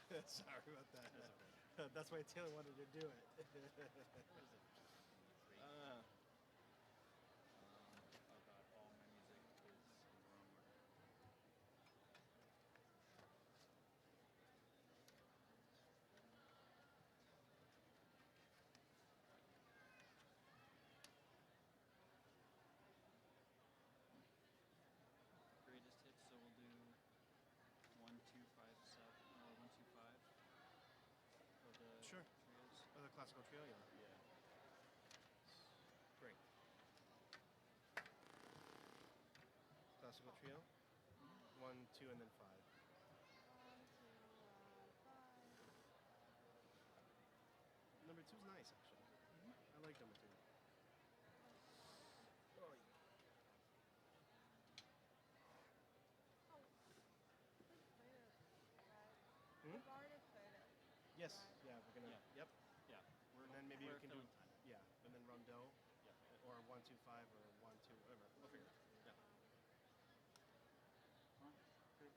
Sorry about that. That's okay. That's why Taylor wanted to do it. What is it? Three. uh, Oh god, all my music is in the wrong order. Greatest hits, so we'll do 1, 2, 5, 7, 1, 2, 5 for the sure. trios. Oh, the classical trio, yeah. Yeah. Great. Classical trio. Mm-hmm. 1, 2, and then 5. 1, 2, 5. Number 2's nice, actually. Mm-hmm. I like number 2. Oh, Oh, we played it, right? hmm? We've already played it, Yes. right? Yeah, we're gonna. Yeah. Yep. Yeah. And then maybe we We're can do. filling time. Yeah, and then rondo, Yeah. or 1, 2, 5, or 1, 2, whatever. We'll figure it One, out. two, Yeah. five. 1, 2.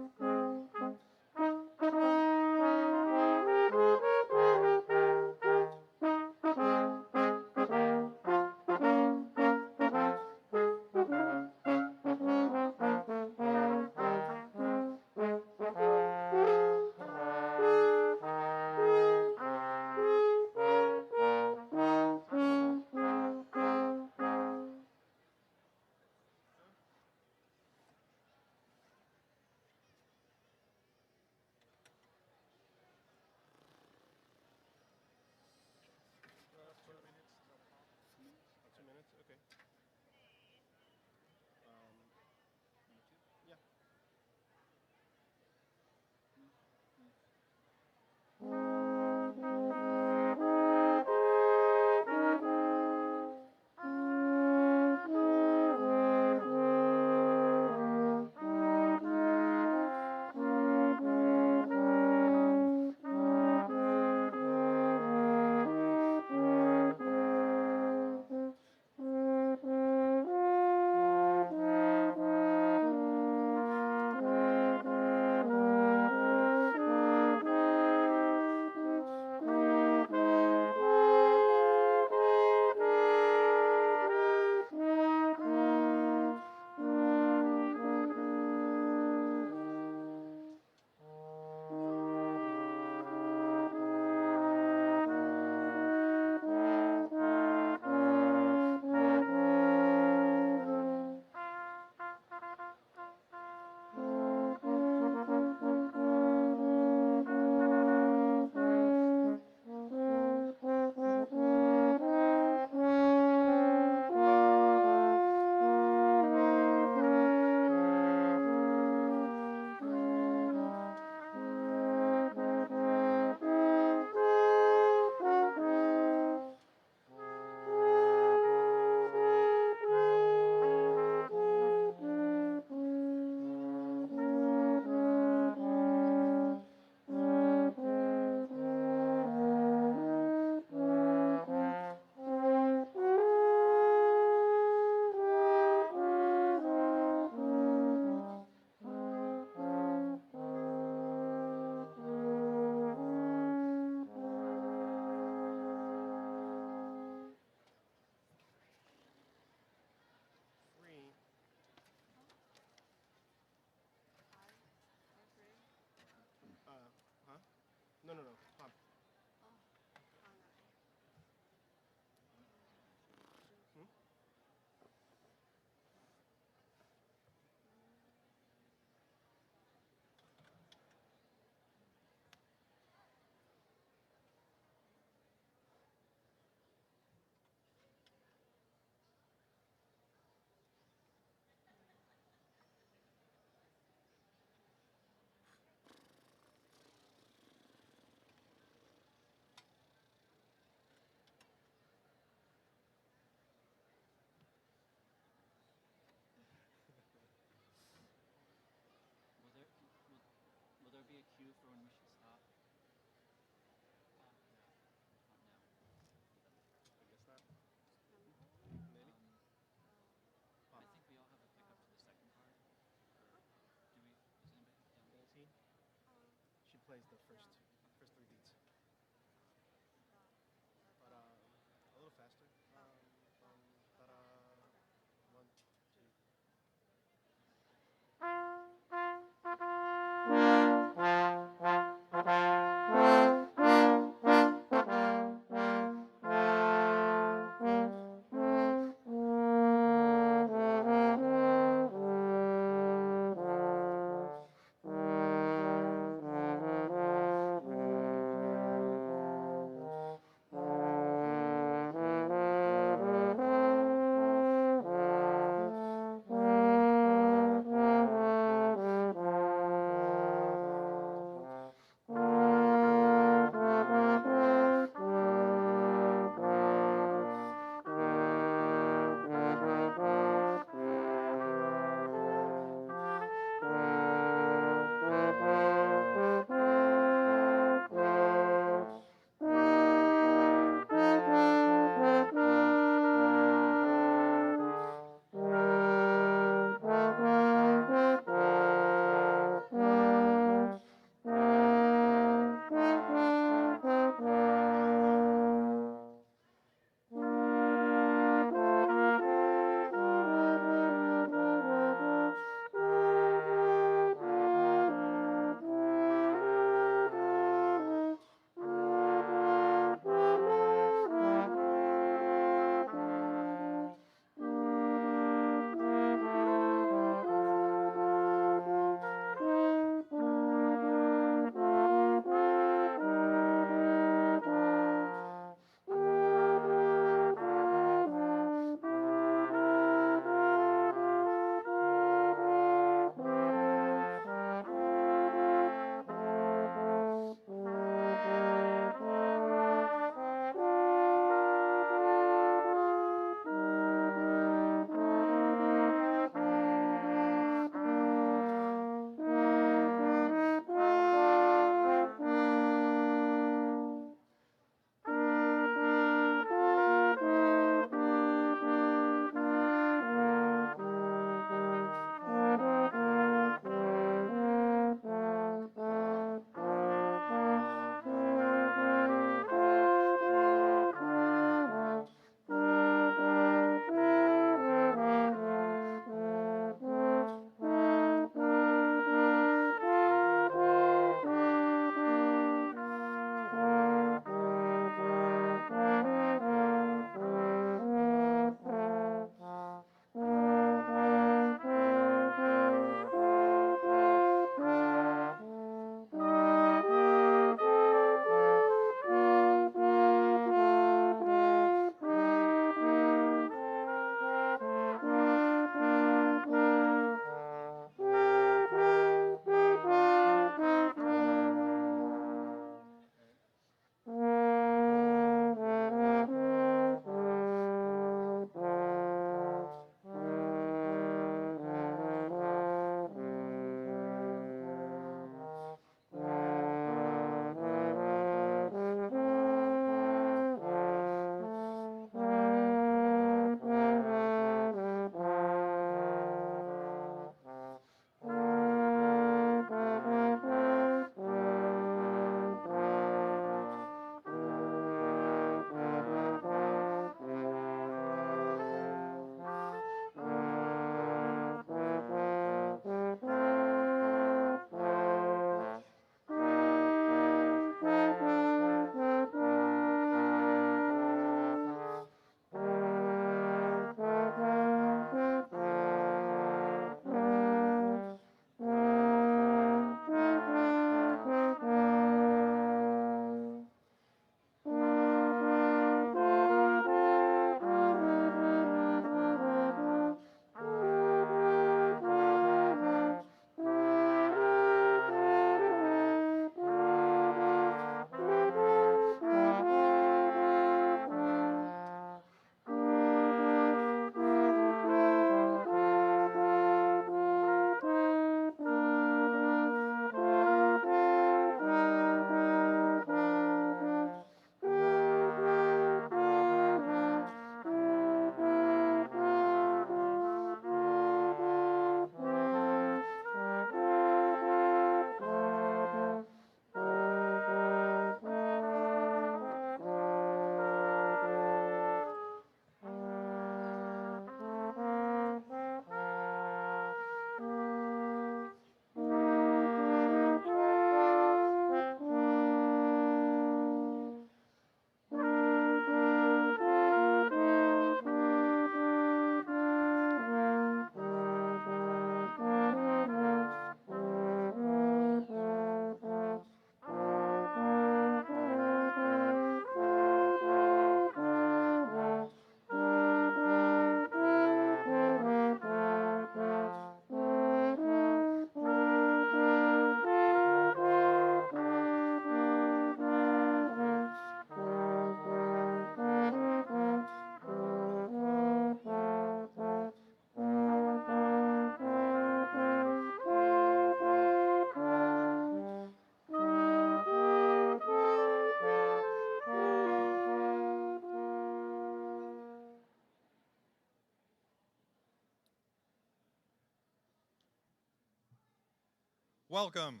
Welcome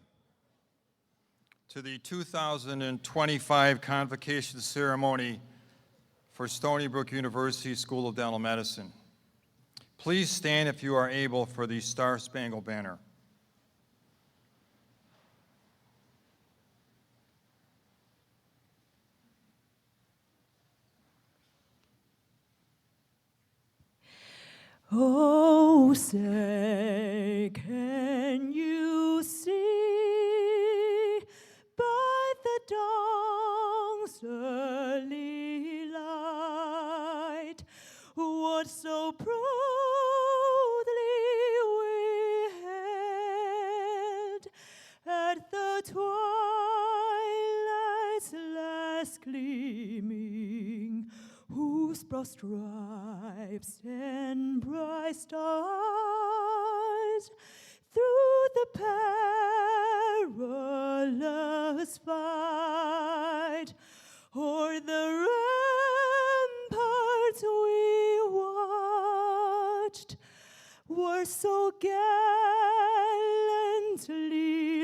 to the 2025 Convocation ceremony for Stony Brook University School of Dental Medicine. Please stand if you are able for the Star-Spangled Banner. Oh, say, can you see by the dawn's early light what so proudly we hailed at the twilight's last gleaming, whose broad stripes and bright stars through the perilous fight o'er the ramparts we watched were so gallantly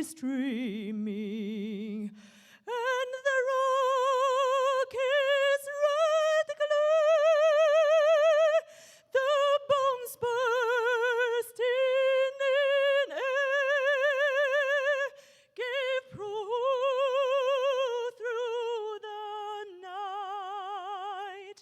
streaming, and the Rockies red glare, the bombs bursting in air, gave proof through the night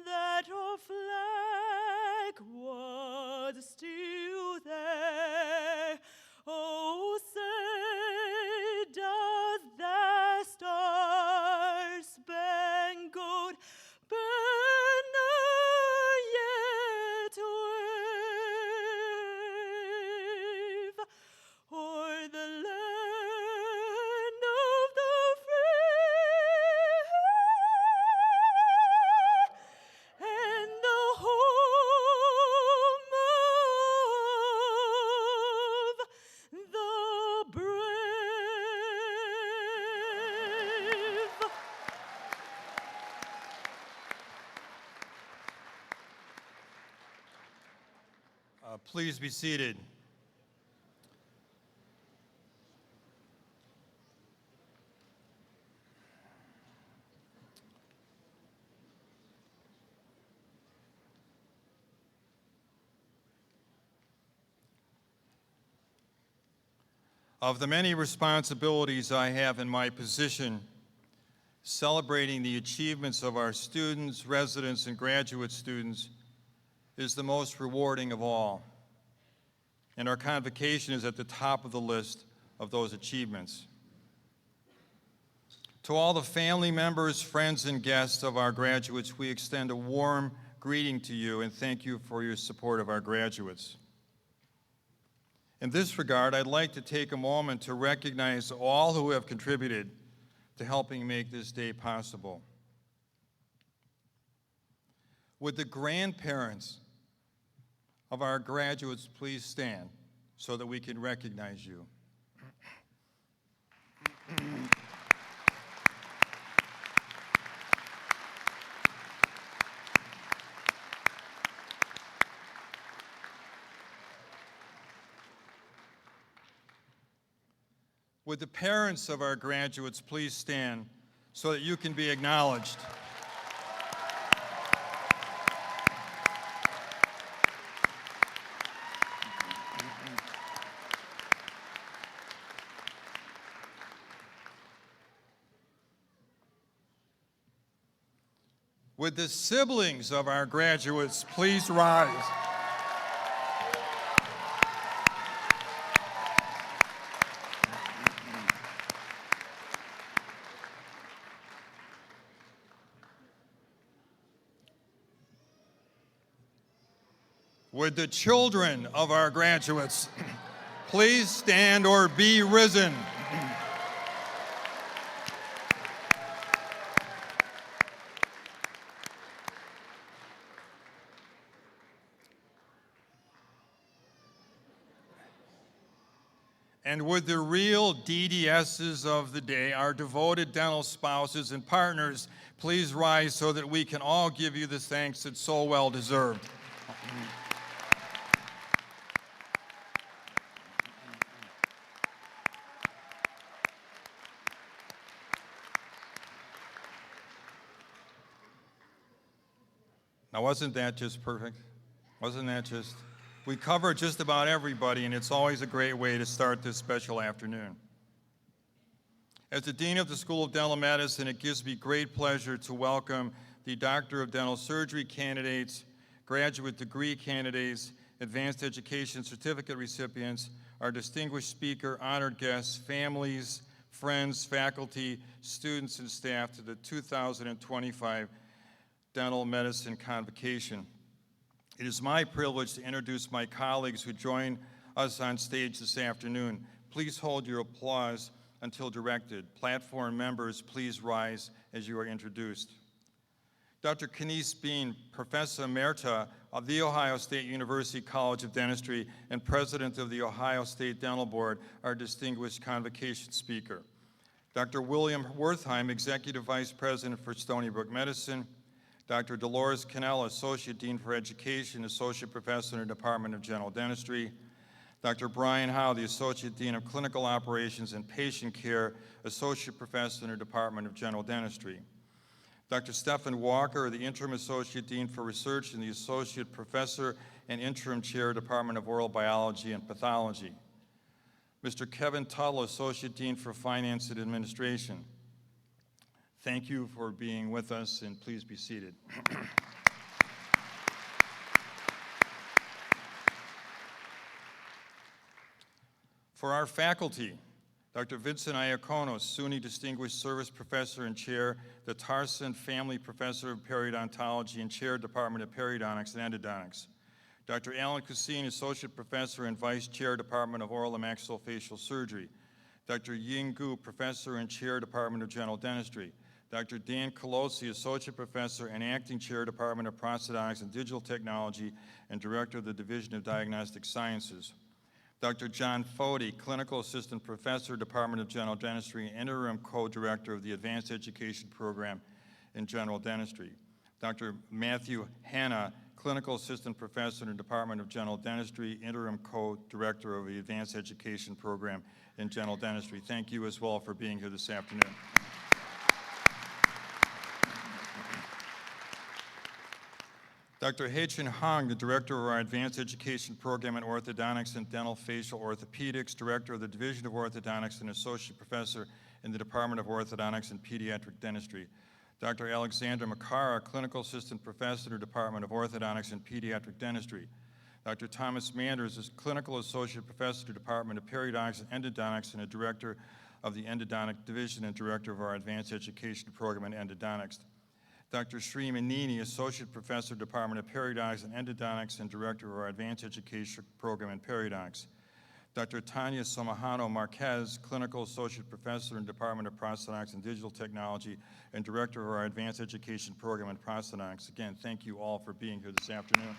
that our flag was still there. Oh, say, does that star-spangled banner yet wave o'er the land of the free and the home of the brave? Please be seated. Of the many responsibilities I have in my position, celebrating the achievements of our students, residents, and graduate students is the most rewarding of all. And our convocation is at the top of the list of those achievements. To all the family members, friends, and guests of our graduates, we extend a warm greeting to you and thank you for your support of our graduates. In this regard, I'd like to take a moment to recognize all who have contributed to helping make this day possible. Would the grandparents of our graduates please stand so that we can recognize you? Would the parents of our graduates please stand so that you can be acknowledged? Would the siblings of our graduates please rise? Would the children of our graduates please stand or be risen? And would the real DDSs of the day, our devoted dental spouses and partners, please rise so that we can all give you the thanks that's so well deserved. Now, wasn't that just perfect? Wasn't that just? We cover just about everybody, and it's always a great way to start this special afternoon. As the Dean of the School of Dental Medicine, it gives me great pleasure to welcome the Doctor of Dental Surgery candidates, graduate degree candidates, advanced education certificate recipients, our distinguished speaker, honored guests, families, friends, faculty, students, and staff to the 2025 Dental Medicine Convocation. It is my privilege to introduce my colleagues who join us on stage this afternoon. Please hold your applause until directed. Platform members, please rise as you are introduced. Dr. Kenice Bean, Professor Emerita of The Ohio State University College of Dentistry and President of the Ohio State Dental Board, our distinguished convocation speaker. Dr. William Wertheim, Executive Vice President for Stony Brook Medicine. Dr. Dolores Cannella, Associate Dean for Education, Associate Professor in the Department of General Dentistry. Dr. Brian Howe, the Associate Dean of Clinical Operations and Patient Care, Associate Professor in the Department of General Dentistry. Dr. Stephen Walker, the Interim Associate Dean for Research and the Associate Professor and Interim Chair, Department of Oral Biology and Pathology. Mr. Kevin Tuttle, Associate Dean for Finance and Administration. Thank you for being with us, and please be seated. For our faculty, Dr. Vincent Iaconos, SUNY Distinguished Service Professor and Chair, the Tarson Family Professor of Periodontology and Chair, Department of Periodontics and Endodontics. Dr. Alan Cuisine, Associate Professor and Vice Chair, Department of Oral and Maxillofacial Surgery. Dr. Ying Gu, Professor and Chair, Department of General Dentistry. Dr. Dan Colosi, Associate Professor and Acting Chair, Department of Prosthodontics and Digital Technology and Director of the Division of Diagnostic Sciences. Dr. John Foti, Clinical Assistant Professor, Department of General Dentistry and Interim Co-Director of the Advanced Education Program in General Dentistry. Dr. Matthew Hanna, Clinical Assistant Professor in the Department of General Dentistry, Interim Co-Director of the Advanced Education Program in General Dentistry. Thank you as well for being here this afternoon. Dr. Hei-Chin Hong, the Director of our Advanced Education Program in Orthodontics and Dental Facial Orthopedics, Director of the Division of Orthodontics and Associate Professor in the Department of Orthodontics and Pediatric Dentistry. Dr. Alexander Makara, Clinical Assistant Professor in the Department of Orthodontics and Pediatric Dentistry. Dr. Thomas Manders is Clinical Associate Professor in the Department of Periodontics and Endodontics and a Director of the Endodontic Division and Director of our Advanced Education Program in Endodontics. Dr. Sri Manini, Associate Professor, Department of Periodontics and Endodontics and Director of our Advanced Education Program in Periodontics. Dr. Tanya Somajano Marquez, Clinical Associate Professor in Department of Prosthodontics and Digital Technology and Director of our Advanced Education Program in Prosthodontics. Again, thank you all for being here this afternoon.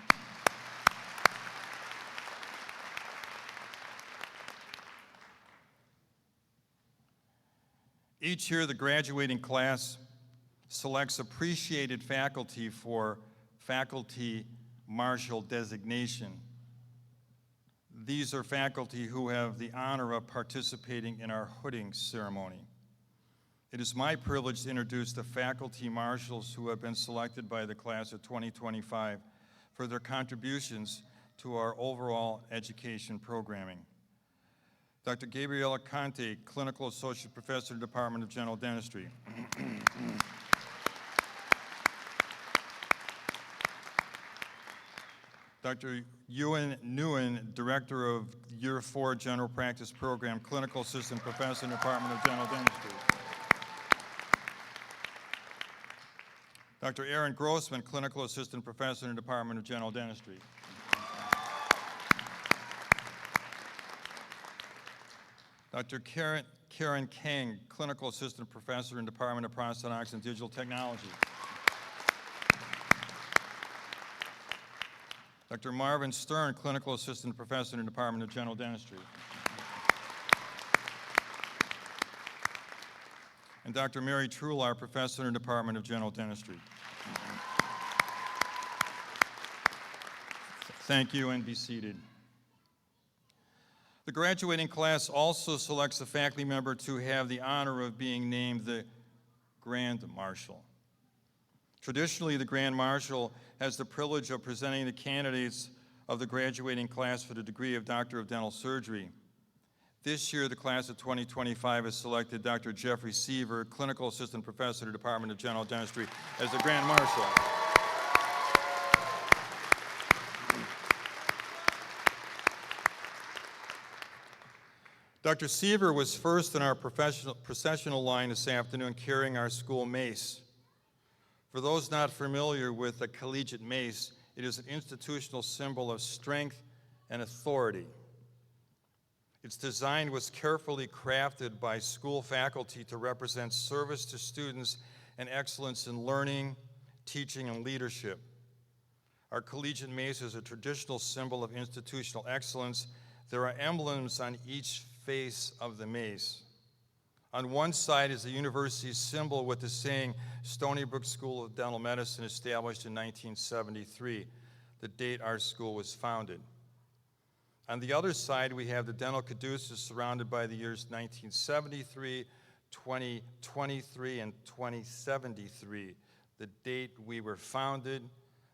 Each year, the graduating class selects appreciated faculty for Faculty Marshal designation. These are faculty who have the honor of participating in our hooding ceremony. It is my privilege to introduce the faculty marshals who have been selected by the class of 2025 for their contributions to our overall education programming. Dr. Gabriela Conte, Clinical Associate Professor in the Department of General Dentistry. Dr. Ewan Nguyen, Director of Year 4 General Practice Program, Clinical Assistant Professor in the Department of General Dentistry. Dr. Aaron Grossman, Clinical Assistant Professor in the Department of General Dentistry. Dr. Karen Kang, Clinical Assistant Professor in the Department of Prosthodontics and Digital Technology. Dr. Marvin Stern, Clinical Assistant Professor in the Department of General Dentistry. And Dr. Mary Trular, Professor in the Department of General Dentistry. Thank you, and be seated. The graduating class also selects a faculty member to have the honor of being named the Grand Marshal. Traditionally, the Grand Marshal has the privilege of presenting the candidates of the graduating class for the degree of Doctor of Dental Surgery. This year, the class of 2025 has selected Dr. Jeffrey Seaver, Clinical Assistant Professor at the Department of General Dentistry, as the Grand Marshal. Dr. Seaver was first in our processional line this afternoon carrying our school mace. For those not familiar with the collegiate mace, it is an institutional symbol of strength and authority. Its design was carefully crafted by school faculty to represent service to students and excellence in learning, teaching, and leadership. Our collegiate mace is a traditional symbol of institutional excellence. There are emblems on each face of the mace. On one side is the university's symbol with the saying, Stony Brook School of Dental Medicine, established in 1973, the date our school was founded. On the other side, we have the dental caduceus surrounded by the years 1973, 2023, and 2073, the date we were founded,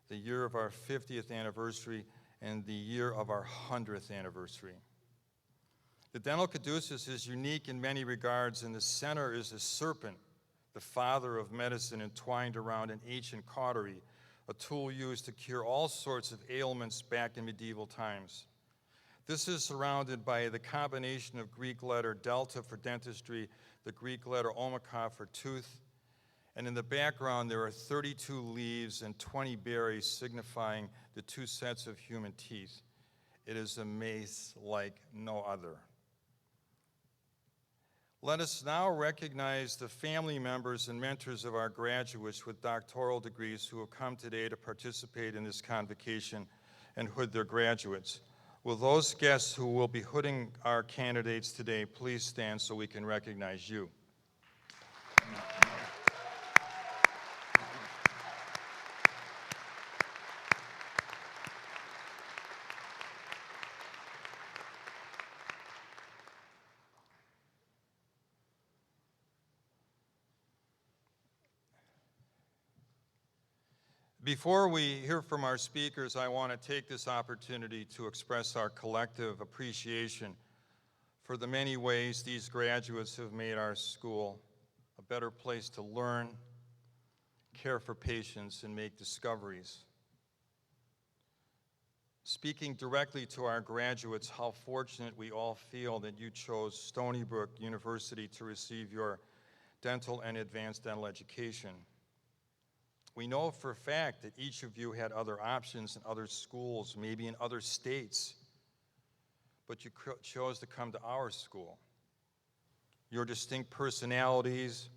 the year of our 50th anniversary, and the year of our 100th anniversary. The dental caduceus is unique in many regards. In the center is a serpent, the father of medicine, entwined around an ancient cautery, a tool used to cure all sorts of ailments back in medieval times. This is surrounded by the combination of Greek letter delta for dentistry, the Greek letter omicron for tooth, and in the background there are 32 leaves and 20 berries signifying the two sets of human teeth. It is a mace like no other. Let us now recognize the family members and mentors of our graduates with doctoral degrees who have come today to participate in this convocation and hood their graduates. Will those guests who will be hooding our candidates today please stand so we can recognize you? Before we hear from our speakers, I want to take this opportunity to express our collective appreciation for the many ways these graduates have made our school a better place to learn, care for patients, and make discoveries. Speaking directly to our graduates, how fortunate we all feel that you chose Stony Brook University to receive your dental and advanced dental education. We know for a fact that each of you had other options in other schools, maybe in other states, but you chose to come to our school. Your distinct personalities,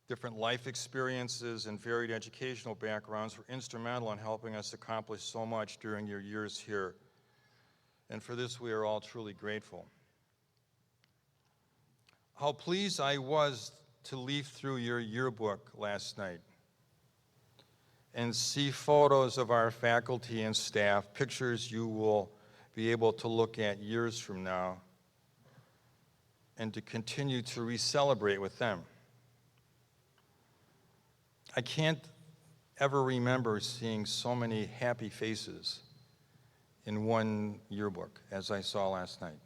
different life experiences, and varied educational backgrounds were instrumental in helping us accomplish so much during your years here. And for this, we are all truly grateful. How pleased I was to leaf through your yearbook last night and see photos of our faculty and staff, pictures you will be able to look at years from now, and to continue to re-celebrate with them. I can't ever remember seeing so many happy faces in one yearbook as I saw last night.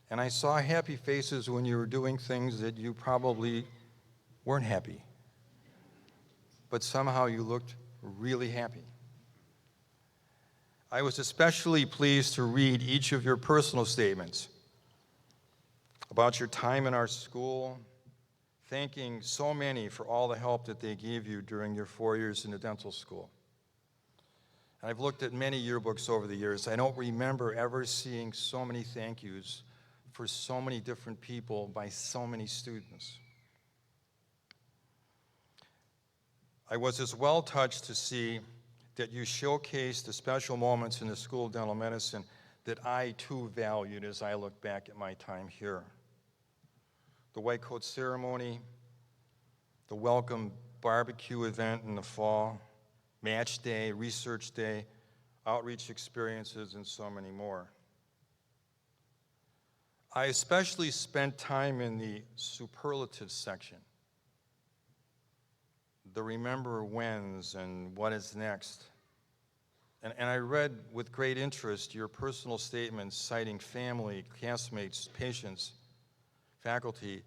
And I saw happy faces when you were doing things that you probably weren't happy, but somehow you looked really happy. I was especially pleased to read each of your personal statements about your time in our school, thanking so many for all the help that they gave you during your 4 years in the dental school. And I've looked at many yearbooks over the years. I don't remember ever seeing so many thank yous for so many different people by so many students. I was as well touched to see that you showcased the special moments in the School of Dental Medicine that I too valued as I look back at my time here. The white coat ceremony, the welcome barbecue event in the fall, match day, research day, outreach experiences, and so many more. I especially spent time in the superlative section. the remember whens and what is next. And I read with great interest your personal statements citing family, classmates, patients, faculty,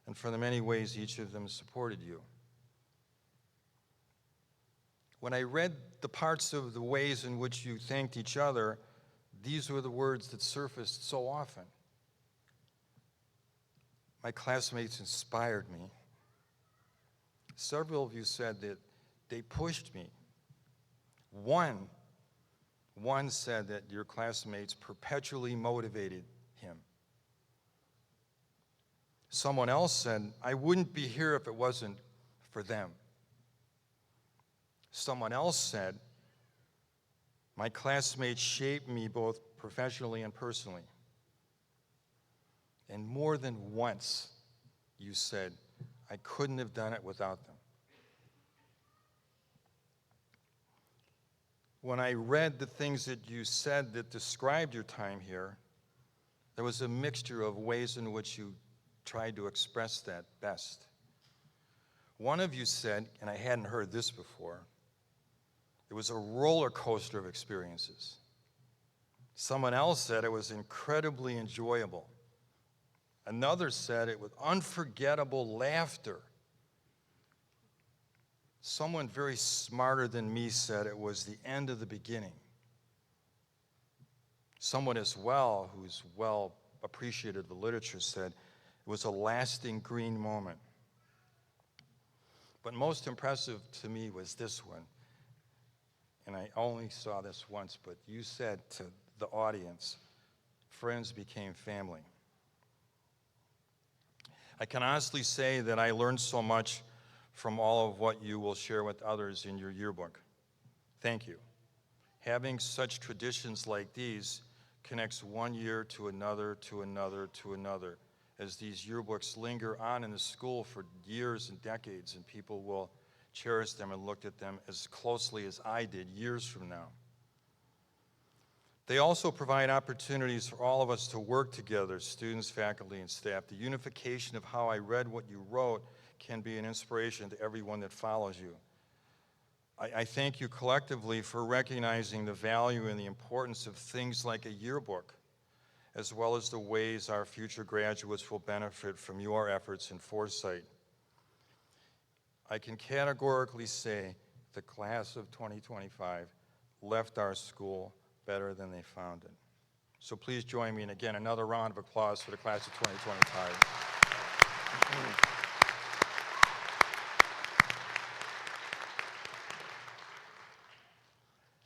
and for the many ways each of them supported you. When I read the parts of the ways in which you thanked each other, these were the words that surfaced so often. My classmates inspired me. Several of you said that they pushed me. One said that your classmates perpetually motivated him. Someone else said, I wouldn't be here if it wasn't for them. Someone else said, my classmates shaped me both professionally and personally. And more than once, you said, I couldn't have done it without them. When I read the things that you said that described your time here, there was a mixture of ways in which you tried to express that best. One of you said, and I hadn't heard this before, it was a roller coaster of experiences. Someone else said it was incredibly enjoyable. Another said it was unforgettable laughter. Someone very smarter than me said it was the end of the beginning. Someone as well, who's well appreciated the literature, said it was a lasting green moment. But most impressive to me was this one. And I only saw this once, but you said to the audience, friends became family. I can honestly say that I learned so much from all of what you will share with others in your yearbook. Thank you. Having such traditions like these connects one year to another, to another, to another, as these yearbooks linger on in the school for years and decades, and people will cherish them and look at them as closely as I did years from now. They also provide opportunities for all of us to work together, students, faculty, and staff. The unification of how I read what you wrote can be an inspiration to everyone that follows you. I thank you collectively for recognizing the value and the importance of things like a yearbook, as well as the ways our future graduates will benefit from your efforts and foresight. I can categorically say the class of 2025 left our school better than they found it. So please join me in, again, another round of applause for the class of 2025.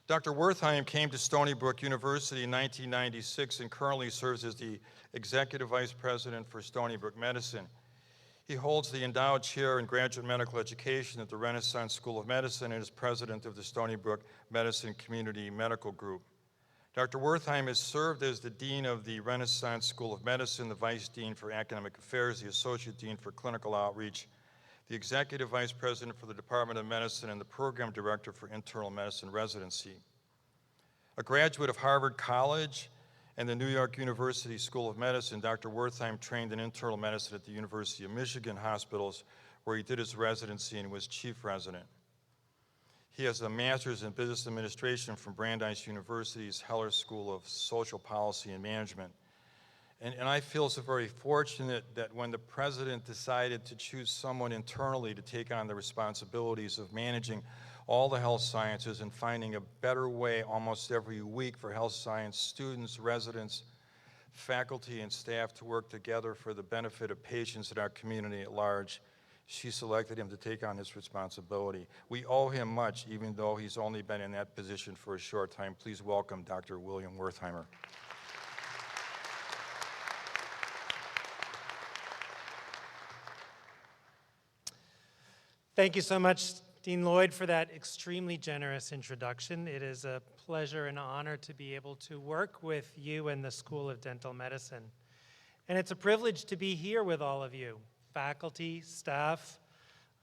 Dr. Wertheim came to Stony Brook University in 1996 and currently serves as the Executive Vice President for Stony Brook Medicine. He holds the endowed chair in graduate medical education at the Renaissance School of Medicine and is president of the Stony Brook Medicine Community Medical Group. Dr. Wertheim has served as the dean of the Renaissance School of Medicine, the vice dean for academic affairs, the associate dean for clinical outreach, the executive vice president for the Department of Medicine, and the program director for internal medicine residency. A graduate of Harvard College and the New York University School of Medicine, Dr. Wertheim trained in internal medicine at the University of Michigan hospitals, where he did his residency and was chief resident. He has a master's in business administration from Brandeis University's Heller School of Social Policy and Management. And I feel so very fortunate that when the president decided to choose someone internally to take on the responsibilities of managing all the health sciences and finding a better way almost every week for health science students, residents, faculty, and staff to work together for the benefit of patients in our community at large, she selected him to take on this responsibility. We owe him much, even though he's only been in that position for a short time. Please welcome Dr. William Wertheimer. Thank you so much, Dean Lloyd, for that extremely generous introduction. It is a pleasure and honor to be able to work with you and the School of Dental Medicine. And it's a privilege to be here with all of you, faculty, staff,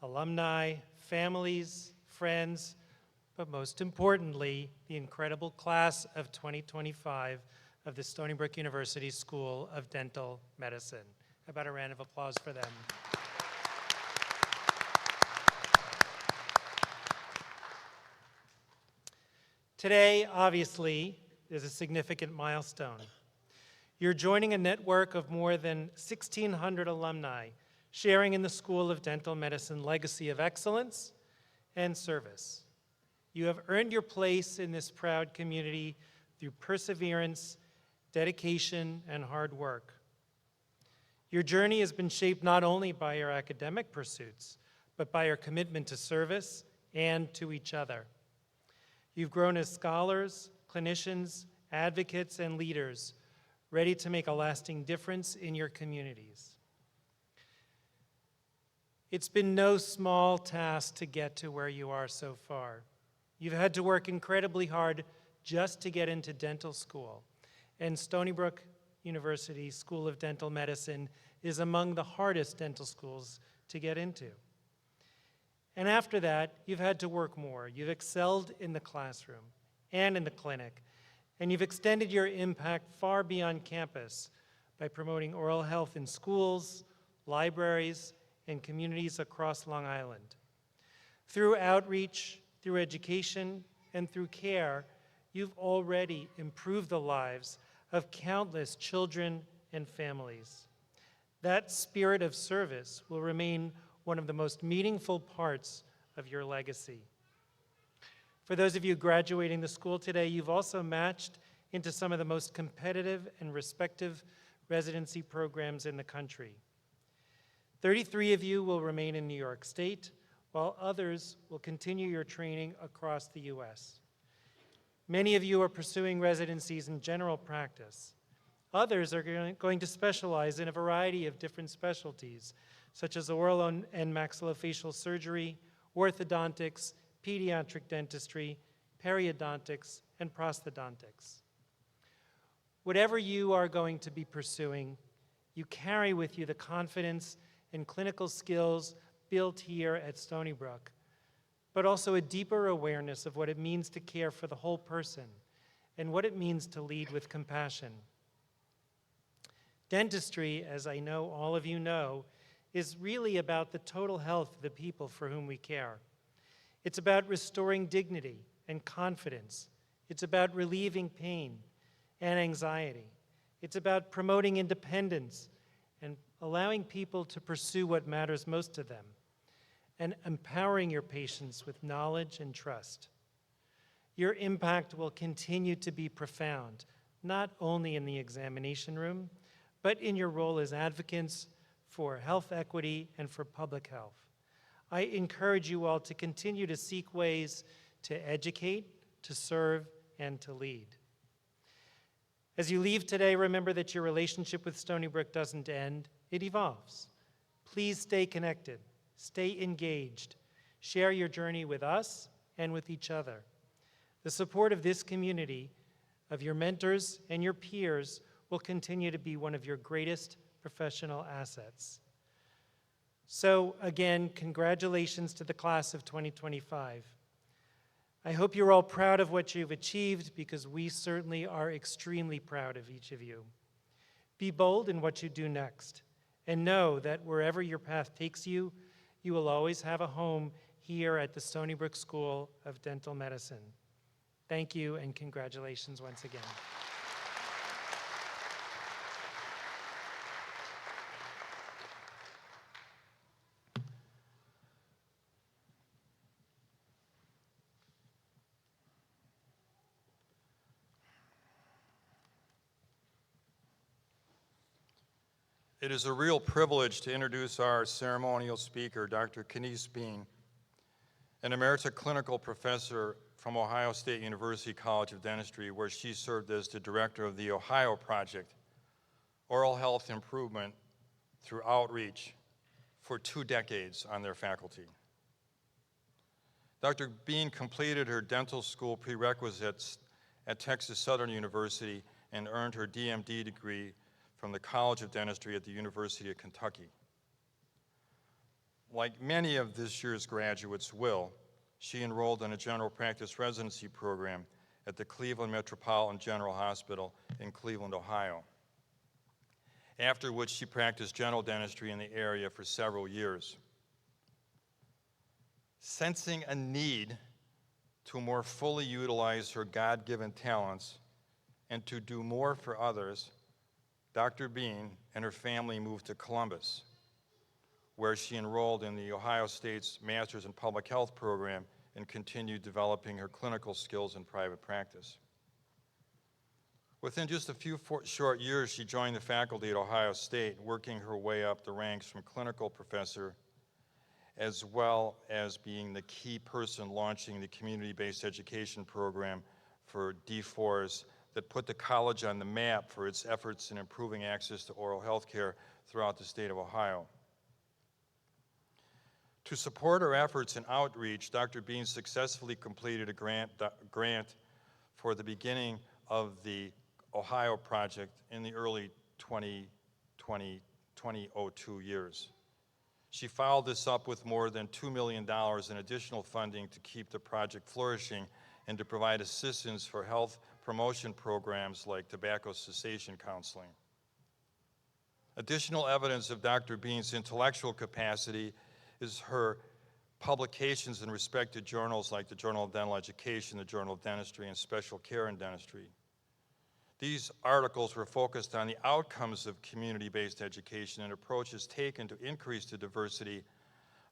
alumni, families, friends, but most importantly, the incredible class of 2025 of the Stony Brook University School of Dental Medicine. How about a round of applause for them? Today, obviously, is a significant milestone. You're joining a network of more than 1,600 alumni sharing in the School of Dental Medicine legacy of excellence and service. You have earned your place in this proud community through perseverance, dedication, and hard work. Your journey has been shaped not only by your academic pursuits, but by your commitment to service and to each other. You've grown as scholars, clinicians, advocates, and leaders, ready to make a lasting difference in your communities. It's been no small task to get to where you are so far. You've had to work incredibly hard just to get into dental school, and Stony Brook University School of Dental Medicine is among the hardest dental schools to get into. And after that, you've had to work more. You've excelled in the classroom and in the clinic, and you've extended your impact far beyond campus by promoting oral health in schools, libraries, and communities across Long Island. Through outreach, through education, and through care, you've already improved the lives of countless children and families. That spirit of service will remain one of the most meaningful parts of your legacy. For those of you graduating the school today, you've also matched into some of the most competitive and respective residency programs in the country. 33 of you will remain in New York State, while others will continue your training across the U.S. Many of you are pursuing residencies in general practice. Others are going to specialize in a variety of different specialties, such as oral and maxillofacial surgery, orthodontics, pediatric dentistry, periodontics, and prosthodontics. Whatever you are going to be pursuing, you carry with you the confidence and clinical skills built here at Stony Brook, but also a deeper awareness of what it means to care for the whole person and what it means to lead with compassion. Dentistry, as I know all of you know, is really about the total health of the people for whom we care. It's about restoring dignity and confidence. It's about relieving pain and anxiety. It's about promoting independence and allowing people to pursue what matters most to them, and empowering your patients with knowledge and trust. Your impact will continue to be profound, not only in the examination room, but in your role as advocates for health equity and for public health. I encourage you all to continue to seek ways to educate, to serve, and to lead. As you leave today, remember that your relationship with Stony Brook doesn't end, it evolves. Please stay connected, stay engaged, share your journey with us and with each other. The support of this community, of your mentors and your peers, will continue to be one of your greatest professional assets. So again, congratulations to the class of 2025. I hope you're all proud of what you've achieved, because we certainly are extremely proud of each of you. Be bold in what you do next, and know that wherever your path takes you, you will always have a home here at the Stony Brook School of Dental Medicine. Thank you, and congratulations once again. It is a real privilege to introduce our ceremonial speaker, Dr. Kenise Bean, an emerita clinical professor from Ohio State University College of Dentistry, where she served as the director of the Ohio Project, Oral Health Improvement through Outreach, for 2 decades on their faculty. Dr. Bean completed her dental school prerequisites at Texas Southern University and earned her DMD degree from the College of Dentistry at the University of Kentucky. Like many of this year's graduates will, she enrolled in a general practice residency program at the Cleveland Metropolitan General Hospital in Cleveland, Ohio, after which she practiced general dentistry in the area for several years. Sensing a need to more fully utilize her God-given talents and to do more for others, Dr. Bean and her family moved to Columbus, where she enrolled in the Ohio State's Master's in Public Health program and continued developing her clinical skills in private practice. Within just a few short years, she joined the faculty at Ohio State, working her way up the ranks from clinical professor, as well as being the key person launching the community-based education program for D4s that put the college on the map for its efforts in improving access to oral health care throughout the state of Ohio. To support her efforts in outreach, Dr. Bean successfully completed a grant for the beginning of the Ohio Project in the early 2002 years. She followed this up with more than $2 million in additional funding to keep the project flourishing and to provide assistance for health promotion programs like tobacco cessation counseling. Additional evidence of Dr. Bean's intellectual capacity is her publications in respected journals like the Journal of Dental Education, the Journal of Dentistry, and Special Care in Dentistry. These articles were focused on the outcomes of community-based education and approaches taken to increase the diversity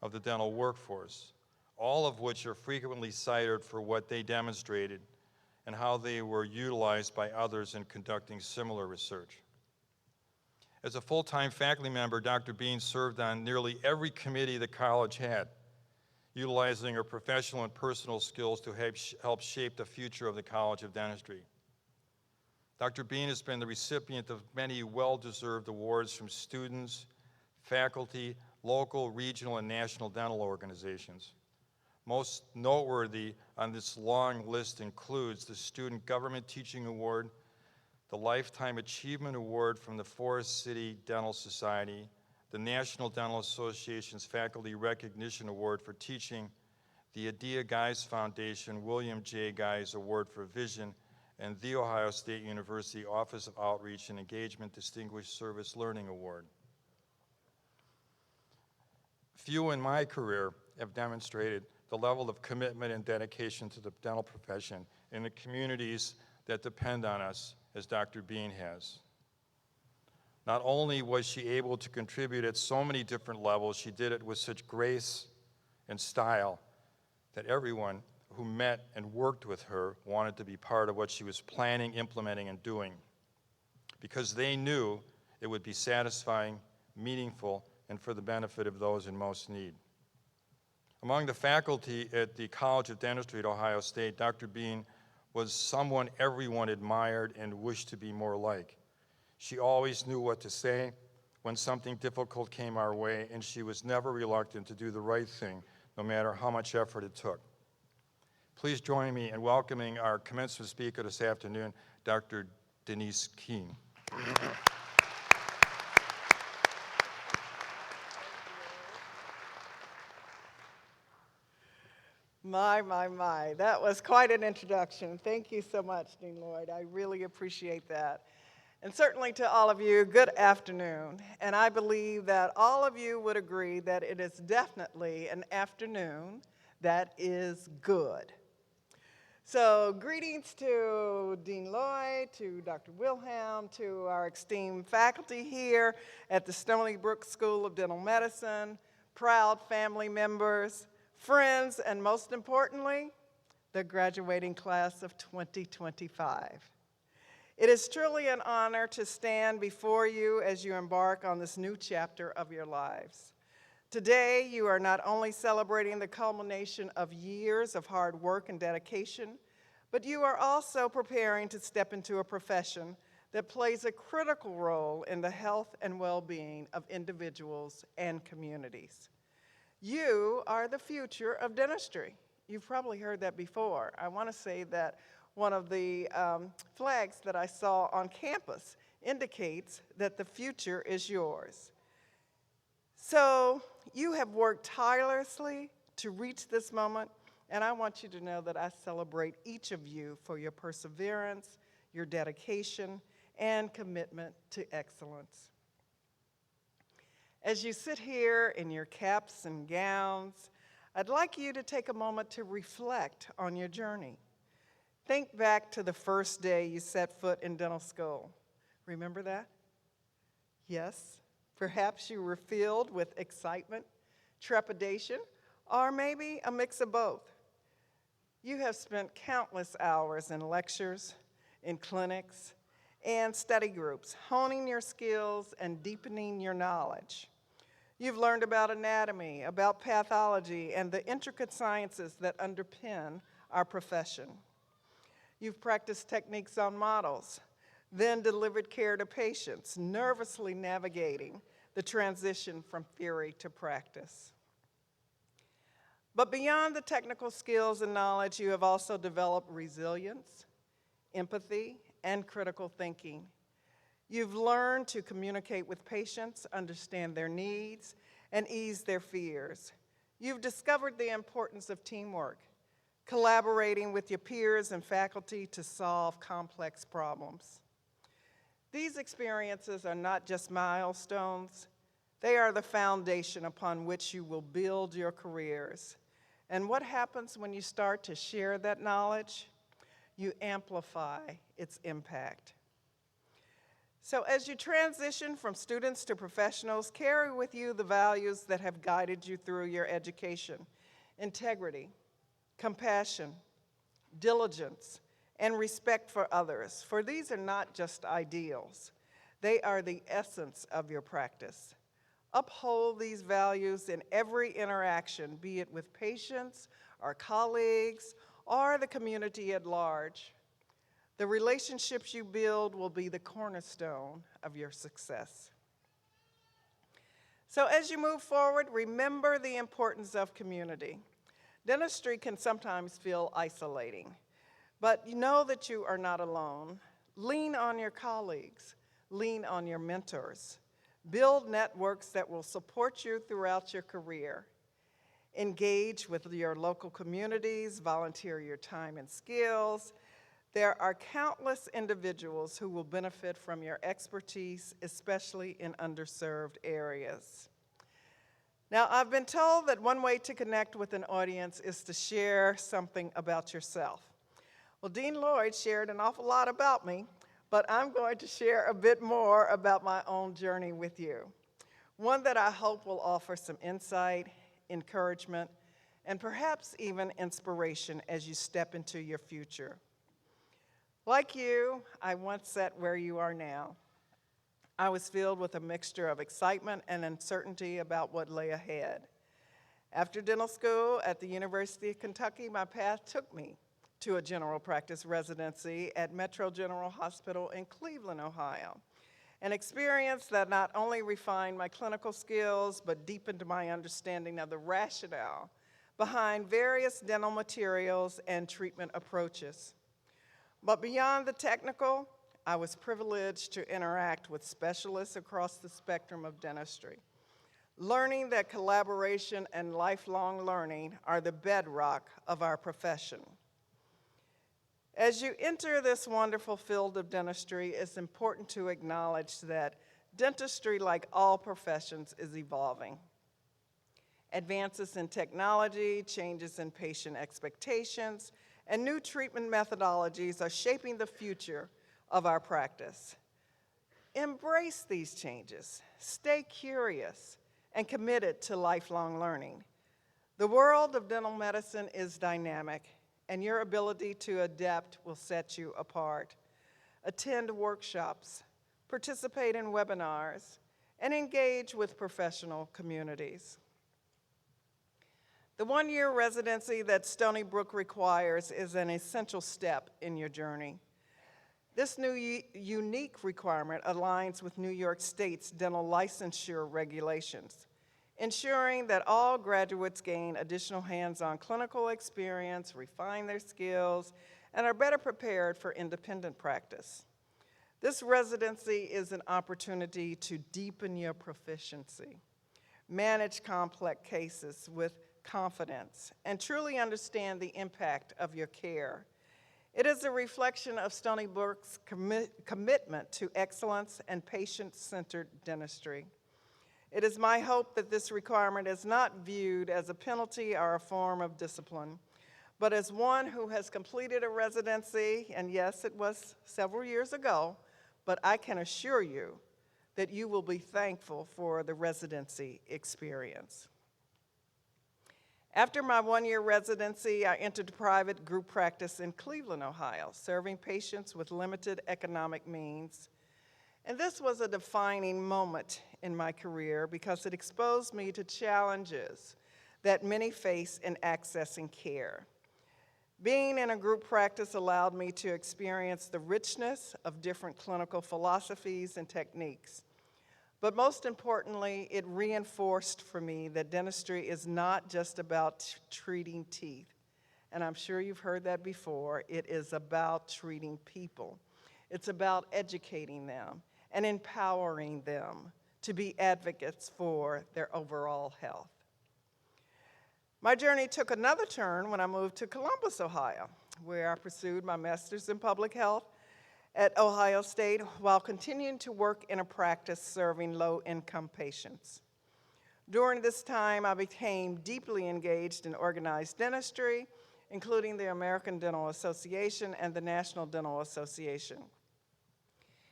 of the dental workforce, all of which are frequently cited for what they demonstrated and how they were utilized by others in conducting similar research. As a full-time faculty member, Dr. Bean served on nearly every committee the college had, utilizing her professional and personal skills to help shape the future of the College of Dentistry. Dr. Bean has been the recipient of many well-deserved awards from students, faculty, local, regional, and national dental organizations. Most noteworthy on this long list includes the Student Government Teaching Award, the Lifetime Achievement Award from the Forest City Dental Society, the National Dental Association's Faculty Recognition Award for Teaching, the Adia Guys Foundation William J. Guys Award for Vision, and the Ohio State University Office of Outreach and Engagement Distinguished Service Learning Award. Few in my career have demonstrated the level of commitment and dedication to the dental profession in the communities that depend on us as Dr. Bean has. Not only was she able to contribute at so many different levels, she did it with such grace and style that everyone who met and worked with her wanted to be part of what she was planning, implementing, and doing, because they knew it would be satisfying, meaningful, and for the benefit of those in most need. Among the faculty at the College of Dentistry at Ohio State, Dr. Bean was someone everyone admired and wished to be more like. She always knew what to say when something difficult came our way, and she was never reluctant to do the right thing, no matter how much effort it took. Please join me in welcoming our commencement speaker this afternoon, Dr. Denise Keene. My. That was quite an introduction. Thank you so much, Dean Lloyd. I really appreciate that. And certainly to all of you, good afternoon. And I believe that all of you would agree that it is definitely an afternoon that is good. So greetings to Dean Lloyd, to Dr. Wilhelm, to our esteemed faculty here at the Stony Brook School of Dental Medicine, proud family members, friends, and most importantly, the graduating class of 2025. It is truly an honor to stand before you as you embark on this new chapter of your lives. Today, you are not only celebrating the culmination of years of hard work and dedication, but you are also preparing to step into a profession that plays a critical role in the health and well-being of individuals and communities. You are the future of dentistry. You've probably heard that before. I want to say that one of the flags that I saw on campus indicates that the future is yours. So you have worked tirelessly to reach this moment, and I want you to know that I celebrate each of you for your perseverance, your dedication, and commitment to excellence. As you sit here in your caps and gowns, I'd like you to take a moment to reflect on your journey. Think back to the first day you set foot in dental school. Remember that? Yes, perhaps you were filled with excitement, trepidation, or maybe a mix of both. You have spent countless hours in lectures, in clinics, and study groups, honing your skills and deepening your knowledge. You've learned about anatomy, about pathology, and the intricate sciences that underpin our profession. You've practiced techniques on models, then delivered care to patients, nervously navigating the transition from theory to practice. But beyond the technical skills and knowledge, you have also developed resilience, empathy, and critical thinking. You've learned to communicate with patients, understand their needs, and ease their fears. You've discovered the importance of teamwork, collaborating with your peers and faculty to solve complex problems. These experiences are not just milestones, they are the foundation upon which you will build your careers. And what happens when you start to share that knowledge? You amplify its impact. So as you transition from students to professionals, carry with you the values that have guided you through your education: integrity, compassion, diligence, and respect for others. For these are not just ideals, they are the essence of your practice. Uphold these values in every interaction, be it with patients, our colleagues, or the community at large. The relationships you build will be the cornerstone of your success. So as you move forward, remember the importance of community. Dentistry can sometimes feel isolating, but you know that you are not alone. Lean on your colleagues, lean on your mentors. Build networks that will support you throughout your career. Engage with your local communities, volunteer your time and skills. There are countless individuals who will benefit from your expertise, especially in underserved areas. Now, I've been told that one way to connect with an audience is to share something about yourself. Well, Dean Lloyd shared an awful lot about me, but I'm going to share a bit more about my own journey with you. One that I hope will offer some insight, encouragement, and perhaps even inspiration as you step into your future. Like you, I once sat where you are now. I was filled with a mixture of excitement and uncertainty about what lay ahead. After dental school at the University of Kentucky, my path took me to a general practice residency at Metro General Hospital in Cleveland, Ohio, an experience that not only refined my clinical skills, but deepened my understanding of the rationale behind various dental materials and treatment approaches. But beyond the technical, I was privileged to interact with specialists across the spectrum of dentistry, learning that collaboration and lifelong learning are the bedrock of our profession. As you enter this wonderful field of dentistry, it's important to acknowledge that dentistry, like all professions, is evolving. Advances in technology, changes in patient expectations, and new treatment methodologies are shaping the future of our practice. Embrace these changes, stay curious, and committed to lifelong learning. The world of dental medicine is dynamic, and your ability to adapt will set you apart. Attend workshops, participate in webinars, and engage with professional communities. The one-year residency that Stony Brook requires is an essential step in your journey. This new unique requirement aligns with New York State's dental licensure regulations, ensuring that all graduates gain additional hands-on clinical experience, refine their skills, and are better prepared for independent practice. This residency is an opportunity to deepen your proficiency, manage complex cases with confidence, and truly understand the impact of your care. It is a reflection of Stony Brook's commitment to excellence and patient-centered dentistry. It is my hope that this requirement is not viewed as a penalty or a form of discipline, but as one who has completed a residency, and yes, it was several years ago, but I can assure you that you will be thankful for the residency experience. After my one-year residency, I entered private group practice in Cleveland, Ohio, serving patients with limited economic means. And this was a defining moment in my career because it exposed me to challenges that many face in accessing care. Being in a group practice allowed me to experience the richness of different clinical philosophies and techniques. But most importantly, it reinforced for me that dentistry is not just about treating teeth. And I'm sure you've heard that before. It is about treating people. It's about educating them and empowering them to be advocates for their overall health. My journey took another turn when I moved to Columbus, Ohio, where I pursued my master's in public health at Ohio State while continuing to work in a practice serving low-income patients. During this time, I became deeply engaged in organized dentistry, including the American Dental Association and the National Dental Association.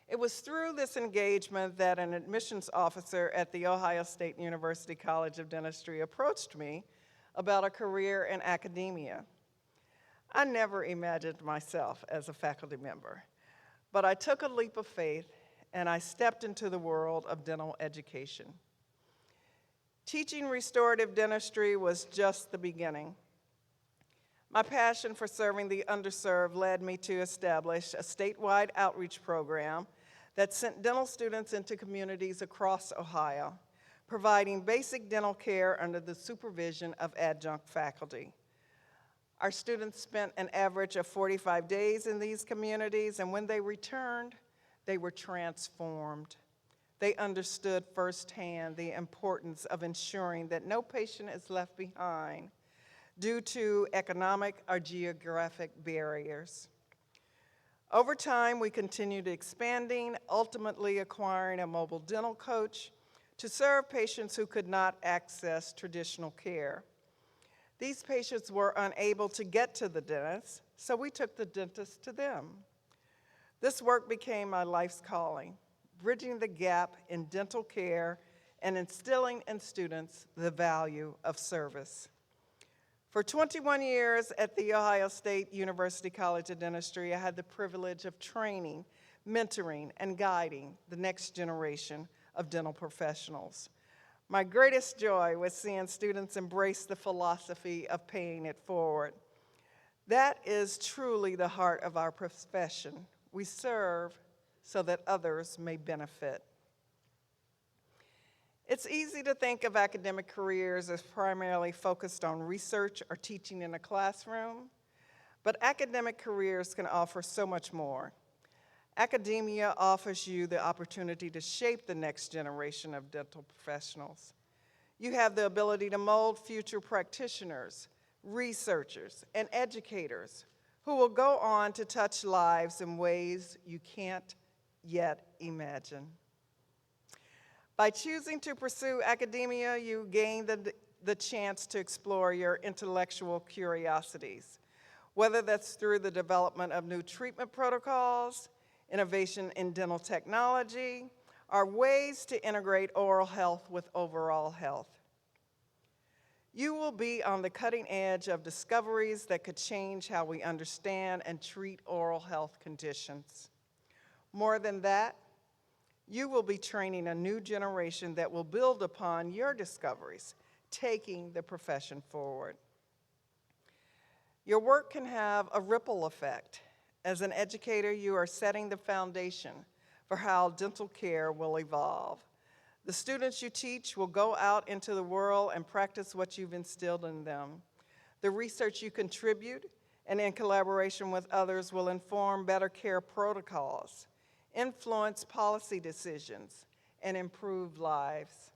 It was through this engagement that an admissions officer at the Ohio State University College of Dentistry approached me about a career in academia. I never imagined myself as a faculty member, but I took a leap of faith and I stepped into the world of dental education. Teaching restorative dentistry was just the beginning. My passion for serving the underserved led me to establish a statewide outreach program that sent dental students into communities across Ohio, providing basic dental care under the supervision of adjunct faculty. Our students spent an average of 45 days in these communities, and when they returned, they were transformed. They understood firsthand the importance of ensuring that no patient is left behind due to economic or geographic barriers. Over time, we continued expanding, ultimately acquiring a mobile dental coach to serve patients who could not access traditional care. These patients were unable to get to the dentist, so we took the dentist to them. This work became my life's calling, bridging the gap in dental care and instilling in students the value of service. For 21 years at The Ohio State University College of Dentistry, I had the privilege of training, mentoring, and guiding the next generation of dental professionals. My greatest joy was seeing students embrace the philosophy of paying it forward. That is truly the heart of our profession. We serve so that others may benefit. It's easy to think of academic careers as primarily focused on research or teaching in a classroom, but academic careers can offer so much more. Academia offers you the opportunity to shape the next generation of dental professionals. You have the ability to mold future practitioners, researchers, and educators who will go on to touch lives in ways you can't yet imagine. By choosing to pursue academia, you gain the chance to explore your intellectual curiosities, whether that's through the development of new treatment protocols, innovation in dental technology, or ways to integrate oral health with overall health. You will be on the cutting edge of discoveries that could change how we understand and treat oral health conditions. More than that, you will be training a new generation that will build upon your discoveries, taking the profession forward. Your work can have a ripple effect. As an educator, you are setting the foundation for how dental care will evolve. The students you teach will go out into the world and practice what you've instilled in them. The research you contribute and in collaboration with others will inform better care protocols, influence policy decisions, and improve lives.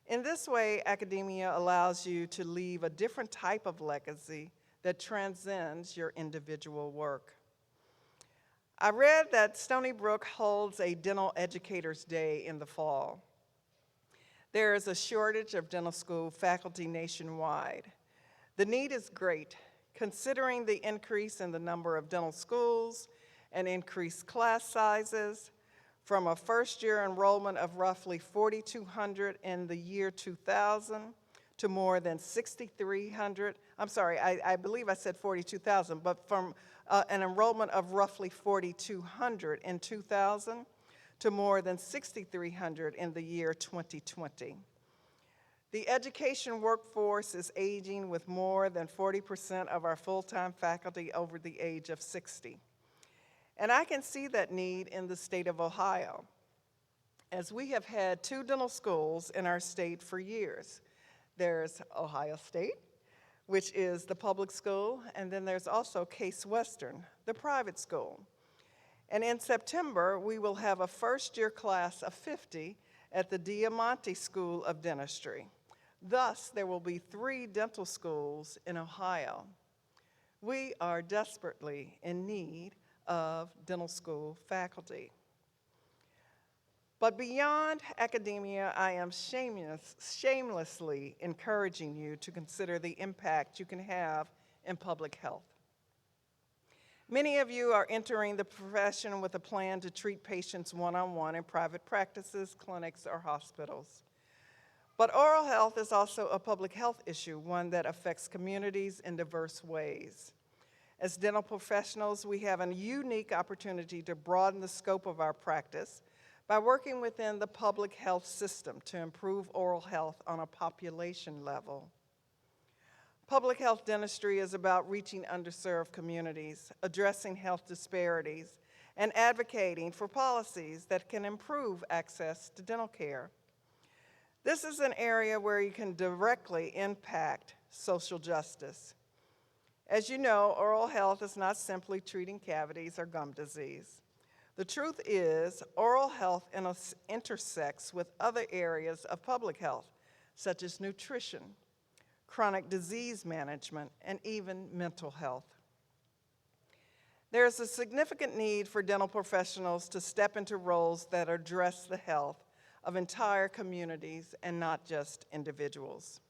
In this way, academia allows you to leave a different type of legacy that transcends your individual work. I read that Stony Brook holds a Dental Educators Day in the fall. There is a shortage of dental school faculty nationwide. The need is great, considering the increase in the number of dental schools and increased class sizes from a first-year enrollment of roughly 4,200 in the year 2000 to more than 6,300. I'm sorry, I believe I said 42,000, but from an enrollment of roughly 4,200 in 2000 to more than 6,300 in the year 2020. The education workforce is aging with more than 40% of our full-time faculty over the age of 60. And I can see that need in the state of Ohio, as we have had 2 dental schools in our state for years. There's Ohio State, which is the public school, and then there's also Case Western, the private school. And in September, we will have a first-year class of 50 at the Diamante School of Dentistry. Thus, there will be 3 dental schools in Ohio. We are desperately in need of dental school faculty. But beyond academia, I am shamelessly encouraging you to consider the impact you can have in public health. Many of you are entering the profession with a plan to treat patients one-on-one in private practices, clinics, or hospitals. But oral health is also a public health issue, one that affects communities in diverse ways. As dental professionals, we have a unique opportunity to broaden the scope of our practice by working within the public health system to improve oral health on a population level. Public health dentistry is about reaching underserved communities, addressing health disparities, and advocating for policies that can improve access to dental care. This is an area where you can directly impact social justice. As you know, oral health is not simply treating cavities or gum disease. The truth is, oral health intersects with other areas of public health, such as nutrition, chronic disease management, and even mental health. There is a significant need for dental professionals to step into roles that address the health of entire communities and not just individuals.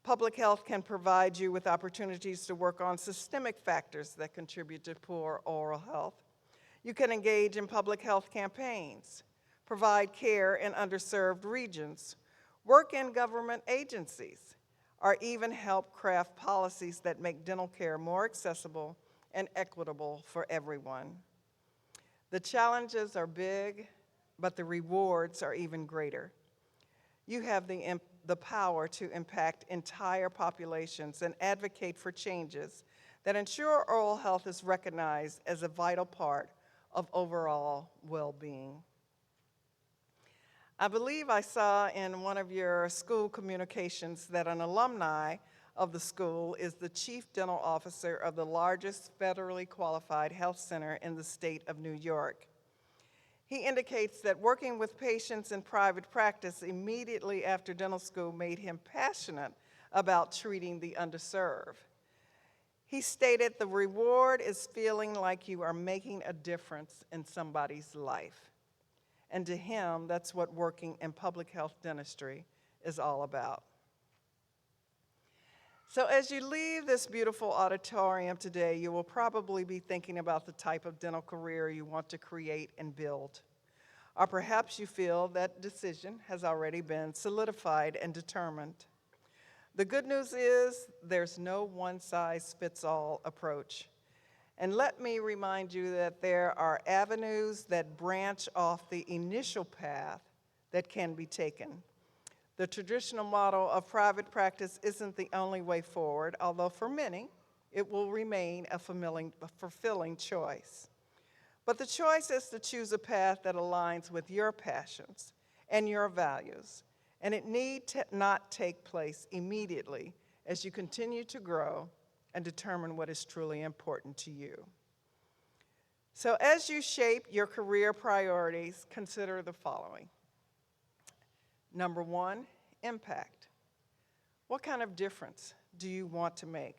Public health can provide you with opportunities to work on systemic factors that contribute to poor oral health. You can engage in public health campaigns, provide care in underserved regions, work in government agencies, or even help craft policies that make dental care more accessible and equitable for everyone. The challenges are big, but the rewards are even greater. You have the power to impact entire populations and advocate for changes that ensure oral health is recognized as a vital part of overall well-being. I believe I saw in one of your school communications that an alumni of the school is the chief dental officer of the largest federally qualified health center in the state of New York. He indicates that working with patients in private practice immediately after dental school made him passionate about treating the underserved. He stated, "The reward is feeling like you are making a difference in somebody's life." And to him, that's what working in public health dentistry is all about. So as you leave this beautiful auditorium today, you will probably be thinking about the type of dental career you want to create and build. Or perhaps you feel that decision has already been solidified and determined. The good news is there's no one-size-fits-all approach. And let me remind you that there are avenues that branch off the initial path that can be taken. The traditional model of private practice isn't the only way forward, although for many, it will remain a fulfilling choice. But the choice is to choose a path that aligns with your passions and your values, and it need not take place immediately as you continue to grow and determine what is truly important to you. So as you shape your career priorities, consider the following. Number one, impact. What kind of difference do you want to make?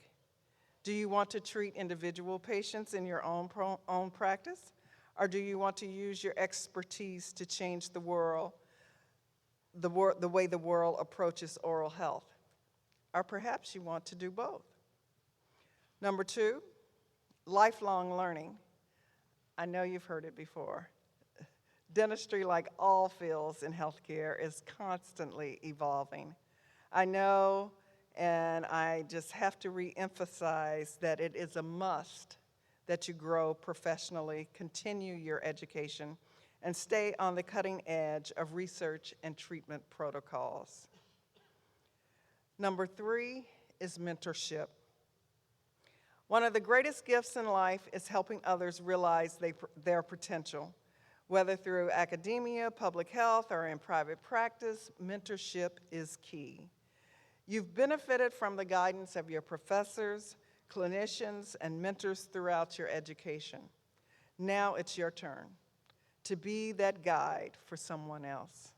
Do you want to treat individual patients in your own practice? Or do you want to use your expertise to change the world the way the world approaches oral health. Or perhaps you want to do both. Number 2, lifelong learning. I know you've heard it before. Dentistry, like all fields in healthcare, is constantly evolving. I know, and I just have to re-emphasize that it is a must that you grow professionally, continue your education, and stay on the cutting edge of research and treatment protocols. Number 3 is mentorship. One of the greatest gifts in life is helping others realize their potential. Whether through academia, public health, or in private practice, mentorship is key. You've benefited from the guidance of your professors, clinicians, and mentors throughout your education. Now it's your turn to be that guide for someone else.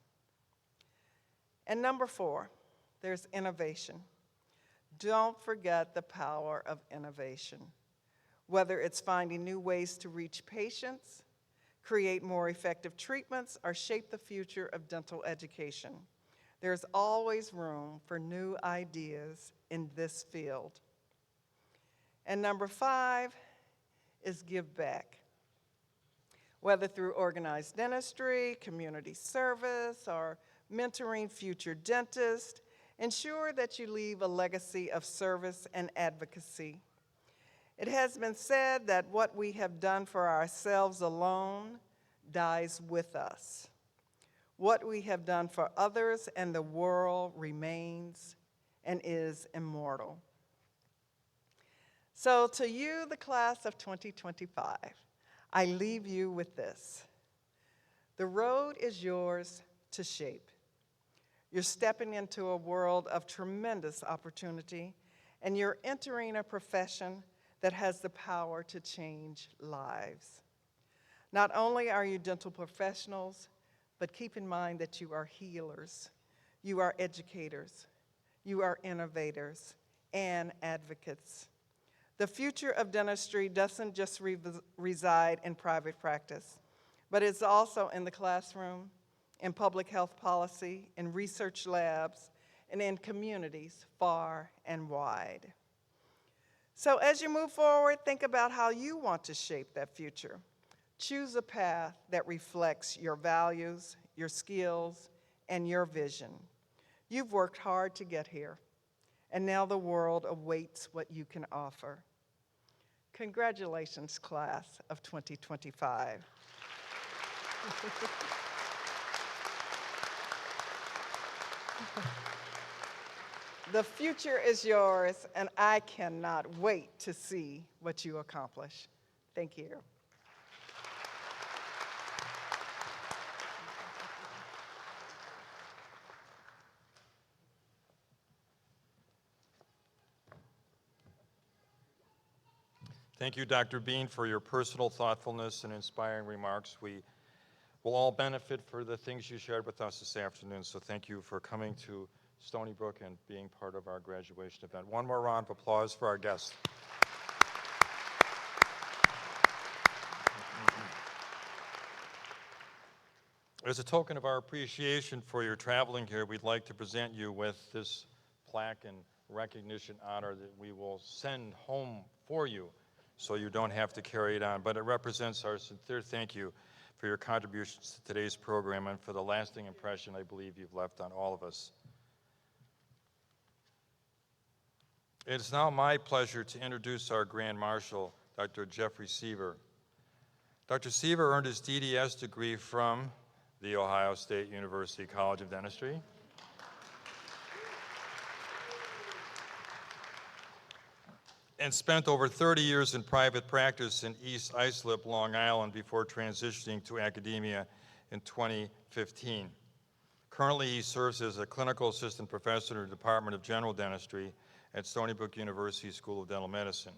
And number 4, there's innovation. Don't forget the power of innovation. Whether it's finding new ways to reach patients, create more effective treatments, or shape the future of dental education, there's always room for new ideas in this field. And number 5 is give back. Whether through organized dentistry, community service, or mentoring future dentists, ensure that you leave a legacy of service and advocacy. It has been said that what we have done for ourselves alone dies with us. What we have done for others and the world remains and is immortal. So to you, the class of 2025, I leave you with this. The road is yours to shape. You're stepping into a world of tremendous opportunity, and you're entering a profession that has the power to change lives. Not only are you dental professionals, but keep in mind that you are healers, you are educators, you are innovators, and advocates. The future of dentistry doesn't just reside in private practice, but it's also in the classroom, in public health policy, in research labs, and in communities far and wide. So as you move forward, think about how you want to shape that future. Choose a path that reflects your values, your skills, and your vision. You've worked hard to get here, and now the world awaits what you can offer. Congratulations, class of 2025. The future is yours, and I cannot wait to see what you accomplish. Thank you. Thank you, Dr. Bean, for your personal thoughtfulness and inspiring remarks. We will all benefit for the things you shared with us this afternoon, so thank you for coming to Stony Brook and being part of our graduation event. One more round of applause for our guests. As a token of our appreciation for your traveling here, we'd like to present you with this plaque and recognition honor that we will send home for you so you don't have to carry it on. But it represents our sincere thank you for your contributions to today's program and for the lasting impression I believe you've left on all of us. It is now my pleasure to introduce our Grand Marshal, Dr. Jeffrey Seaver. Dr. Seaver earned his DDS degree from the Ohio State University College of Dentistry. And spent over 30 years in private practice in East Islip, Long Island, before transitioning to academia in 2015. Currently, he serves as a clinical assistant professor in the Department of General Dentistry at Stony Brook University School of Dental Medicine.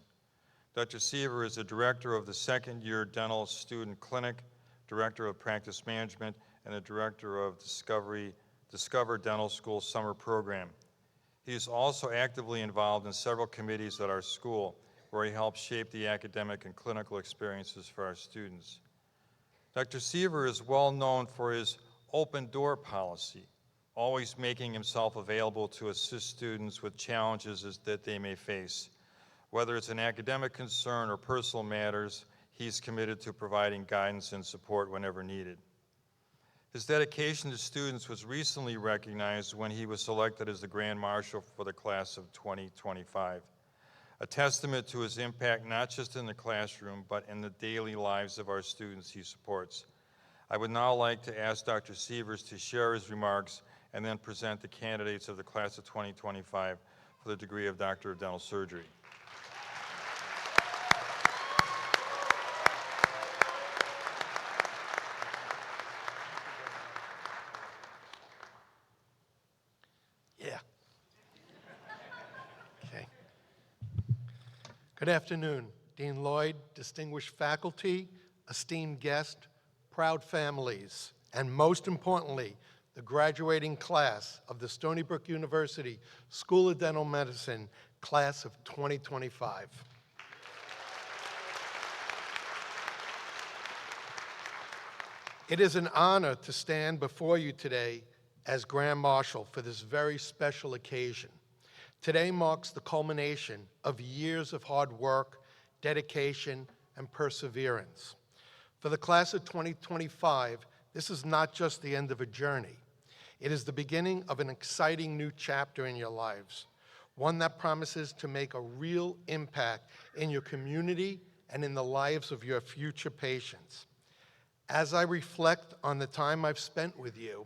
Dr. Seaver is the director of the second-year dental student clinic, director of practice management, and the director of Discover Dental School summer program. He is also actively involved in several committees at our school where he helps shape the academic and clinical experiences for our students. Dr. Seaver is well known for his open door policy, always making himself available to assist students with challenges that they may face. Whether it's an academic concern or personal matters, he's committed to providing guidance and support whenever needed. His dedication to students was recently recognized when he was selected as the Grand Marshal for the class of 2025, a testament to his impact not just in the classroom, but in the daily lives of our students he supports. I would now like to ask Dr. Sievers to share his remarks and then present the candidates of the class of 2025 for the degree of Doctor of Dental Surgery. Yeah. Okay. Good afternoon, Dean Lloyd, distinguished faculty, esteemed guests, proud families, and most importantly, the graduating class of the Stony Brook University School of Dental Medicine, class of 2025. It is an honor to stand before you today as Grand Marshal for this very special occasion. Today marks the culmination of years of hard work, dedication, and perseverance. For the class of 2025, this is not just the end of a journey. It is the beginning of an exciting new chapter in your lives, one that promises to make a real impact in your community and in the lives of your future patients. As I reflect on the time I've spent with you,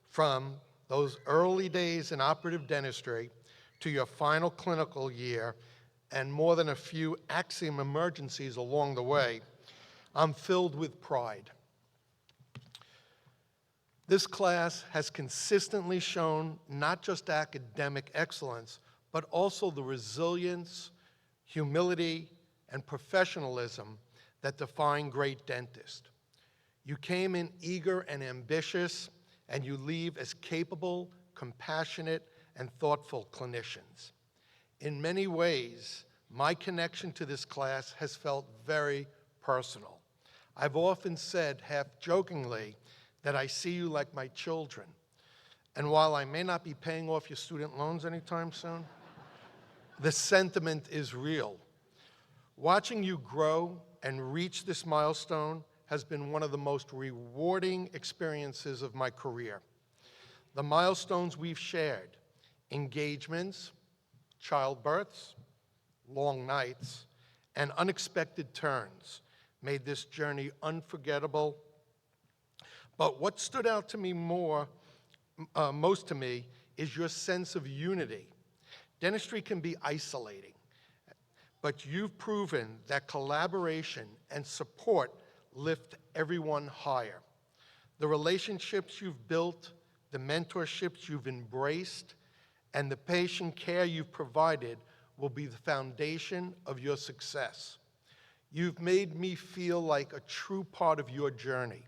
from those early days in operative dentistry to your final clinical year and more than a few Axiom emergencies along the way, I'm filled with pride. This class has consistently shown not just academic excellence, but also the resilience, humility, and professionalism that define great dentists. You came in eager and ambitious, and you leave as capable, compassionate, and thoughtful clinicians. In many ways, my connection to this class has felt very personal. I've often said, half jokingly, that I see you like my children. And while I may not be paying off your student loans anytime soon, the sentiment is real. Watching you grow and reach this milestone has been one of the most rewarding experiences of my career. The milestones we've shared, engagements, childbirths, long nights, and unexpected turns made this journey unforgettable. But what stood out to me most to me is your sense of unity. Dentistry can be isolating, but you've proven that collaboration and support lift everyone higher. The relationships you've built, the mentorships you've embraced, and the patient care you've provided will be the foundation of your success. You've made me feel like a true part of your journey,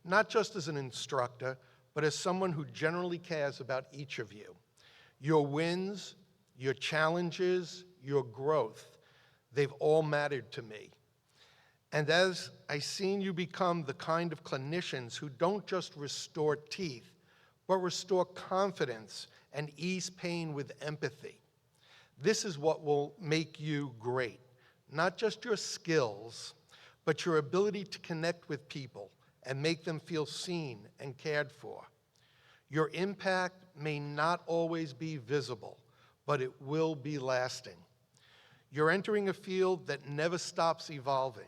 not just as an instructor, but as someone who generally cares about each of you. Your wins, your challenges, your growth, they've all mattered to me. And as I've seen you become the kind of clinicians who don't just restore teeth, but restore confidence and ease pain with empathy, this is what will make you great. Not just your skills, but your ability to connect with people and make them feel seen and cared for. Your impact may not always be visible, but it will be lasting. You're entering a field that never stops evolving,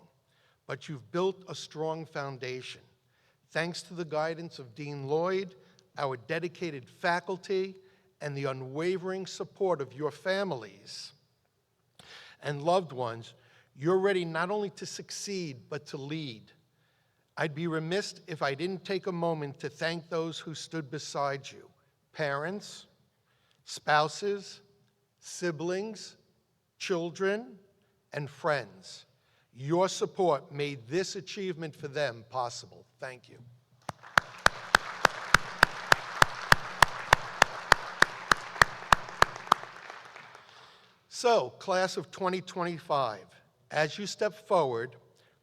but you've built a strong foundation. Thanks to the guidance of Dean Lloyd, our dedicated faculty, and the unwavering support of your families and loved ones, you're ready not only to succeed, but to lead. I'd be remiss if I didn't take a moment to thank those who stood beside you: parents, spouses, siblings, children, and friends. Your support made this achievement for them possible. Thank you. So, class of 2025, as you step forward,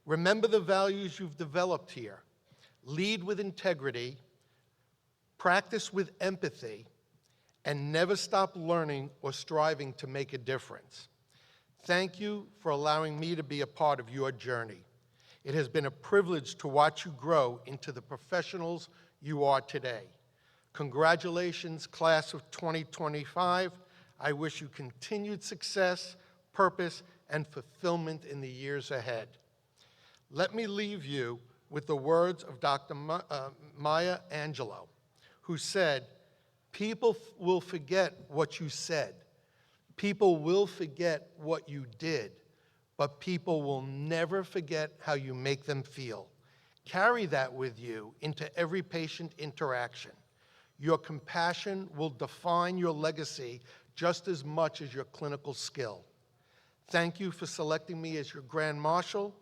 remember the values you've developed here. Lead with integrity, practice with empathy, and never stop learning or striving to make a difference. Thank you for allowing me to be a part of your journey. It has been a privilege to watch you grow into the professionals you are today. Congratulations, class of 2025. I wish you continued success, purpose, and fulfillment in the years ahead. Let me leave you with the words of Dr. Maya Angelou, who said, "People will forget what you said. People will forget what you did, but people will never forget how you make them feel. Carry that with you into every patient interaction. Your compassion will define your legacy just as much as your clinical skill. Thank you for selecting me as your Grand Marshal.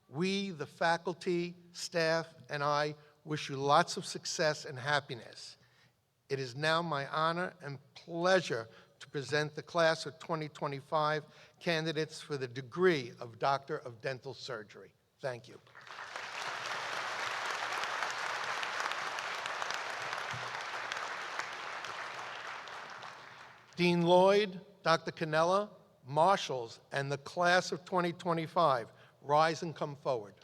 We, the faculty, staff, and I wish you lots of success and happiness. It is now my honor and pleasure to present the class of 2025 candidates for the degree of Doctor of Dental Surgery. Thank you. Dean Lloyd, Dr. Cannella, marshals, and the class of 2025, rise and come forward.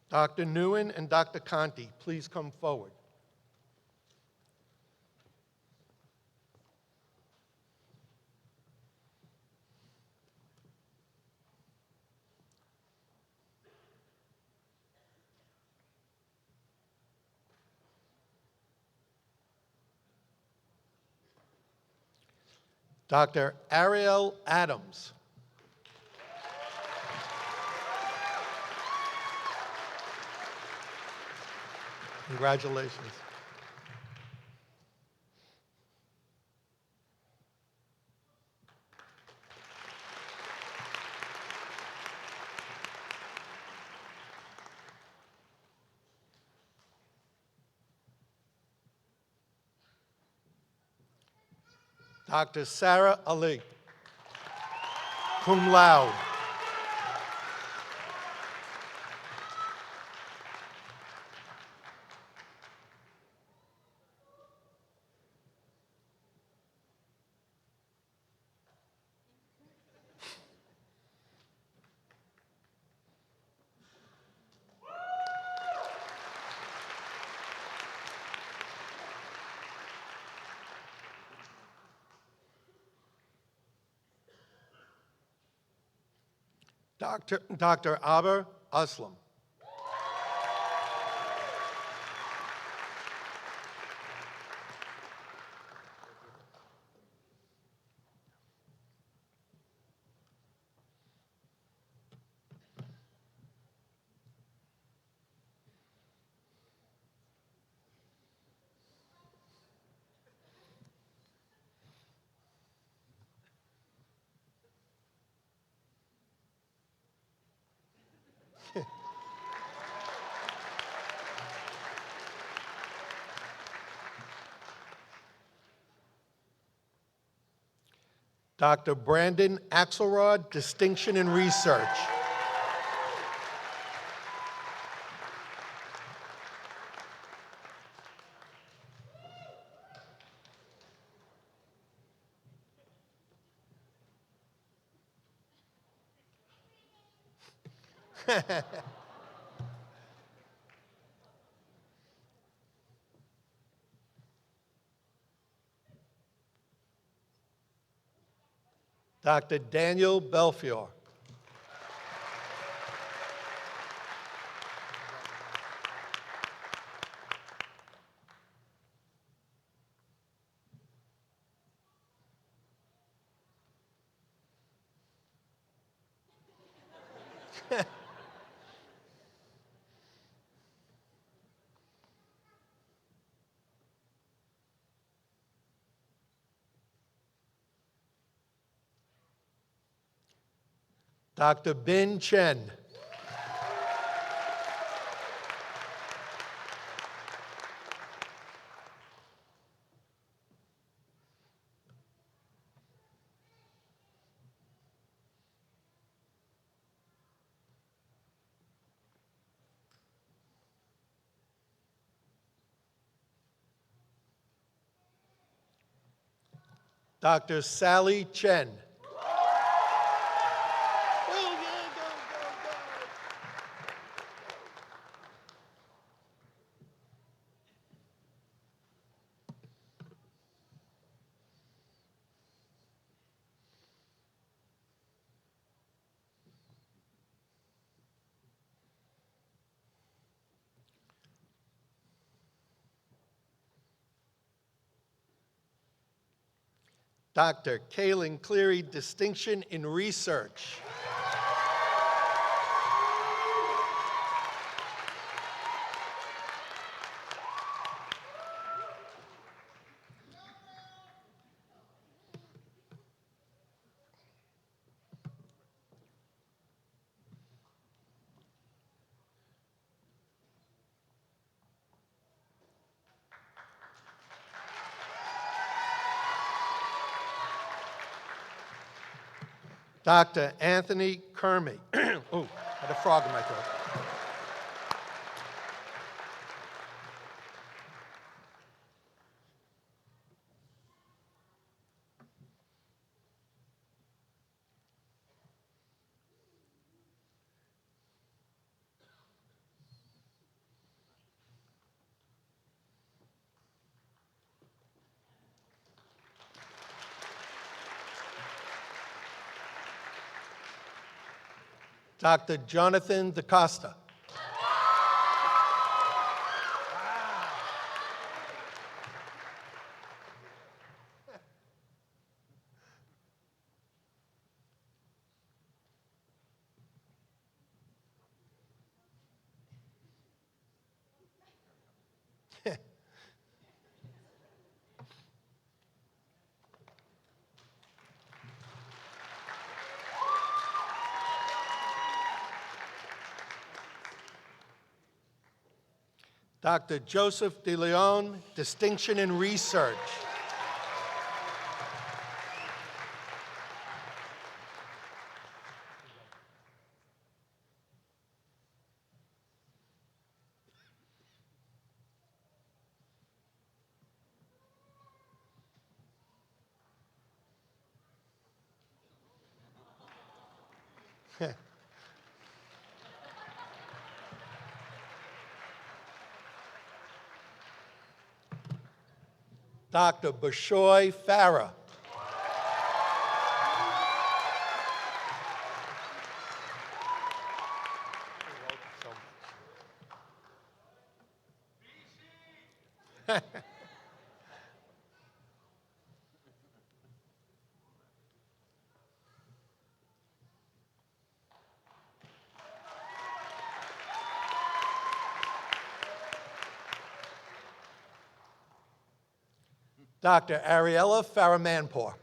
Dr. Nguyen and Dr. Conti, please come forward. Dr. Ariel Adams. Congratulations. Dr. Sarah Ali, cum laude. Dr. Aber Aslam. Dr. Brandon Axelrod, Distinction in Research. Dr. Daniel Belfiore. Dr. Bin Chen. Dr. Sally Chen. Dr. Kaylin Cleary, Distinction in Research. Dr. Anthony Kermey. Oh, had a frog in my throat. Dr. Jonathan DaCosta. Dr. Joseph De Leon, Distinction in Research. Dr. Bashoy Farah. Dr. Ariella Faramanpour.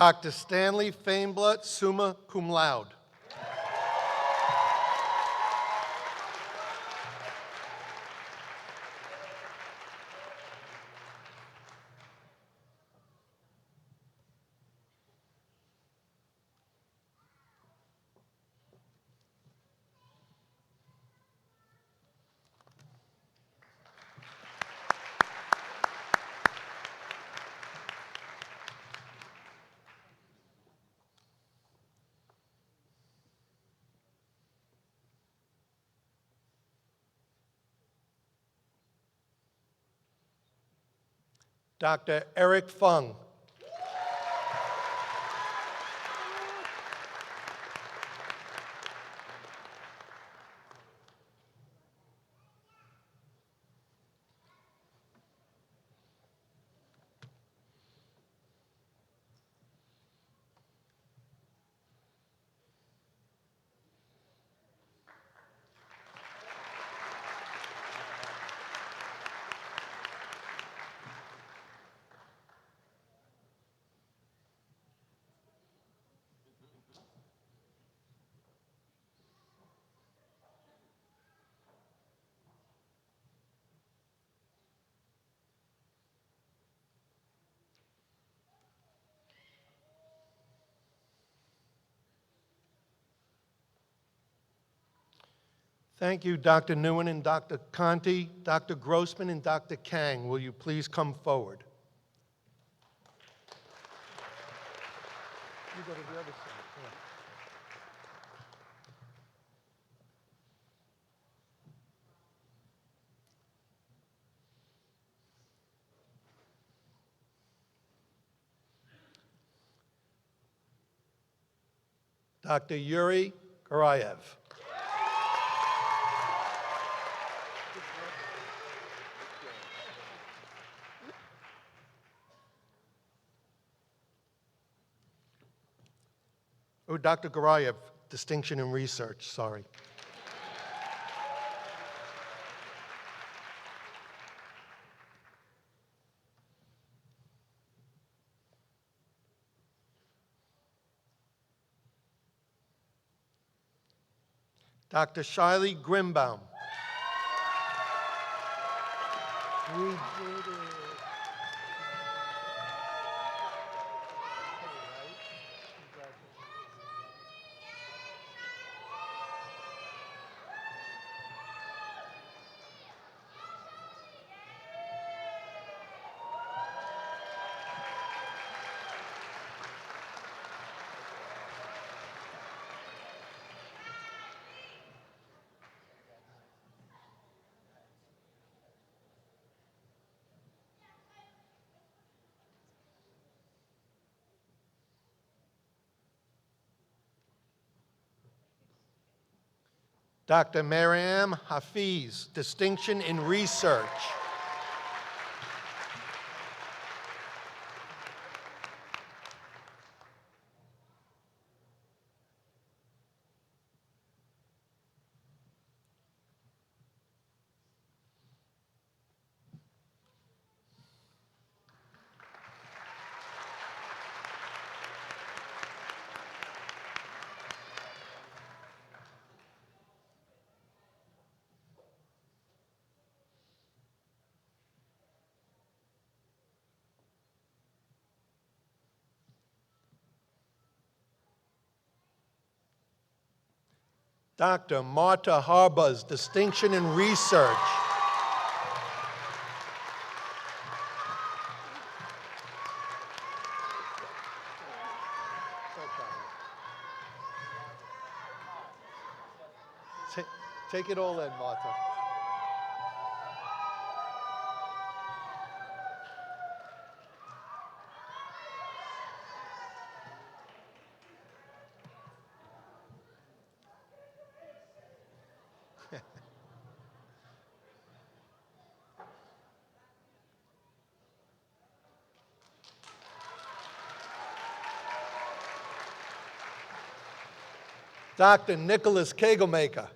Dr. Stanley Fainblatt, summa cum laude. Dr. Eric Fung. Thank you, Dr. Nguyen and Dr. Conti. Dr. Grossman and Dr. Kang, will you please come forward? You go to the other side. Yeah. Dr. Yuri Garayev. Oh, Dr. Garayev, distinction in research, sorry. Dr. Shiley Grimbaum. We did it. Dr. Mariam Hafiz, distinction in research. Dr. Marta Harbuz, distinction in research. Take it all in, Marta. Dr. Nicholas Kegelmaker.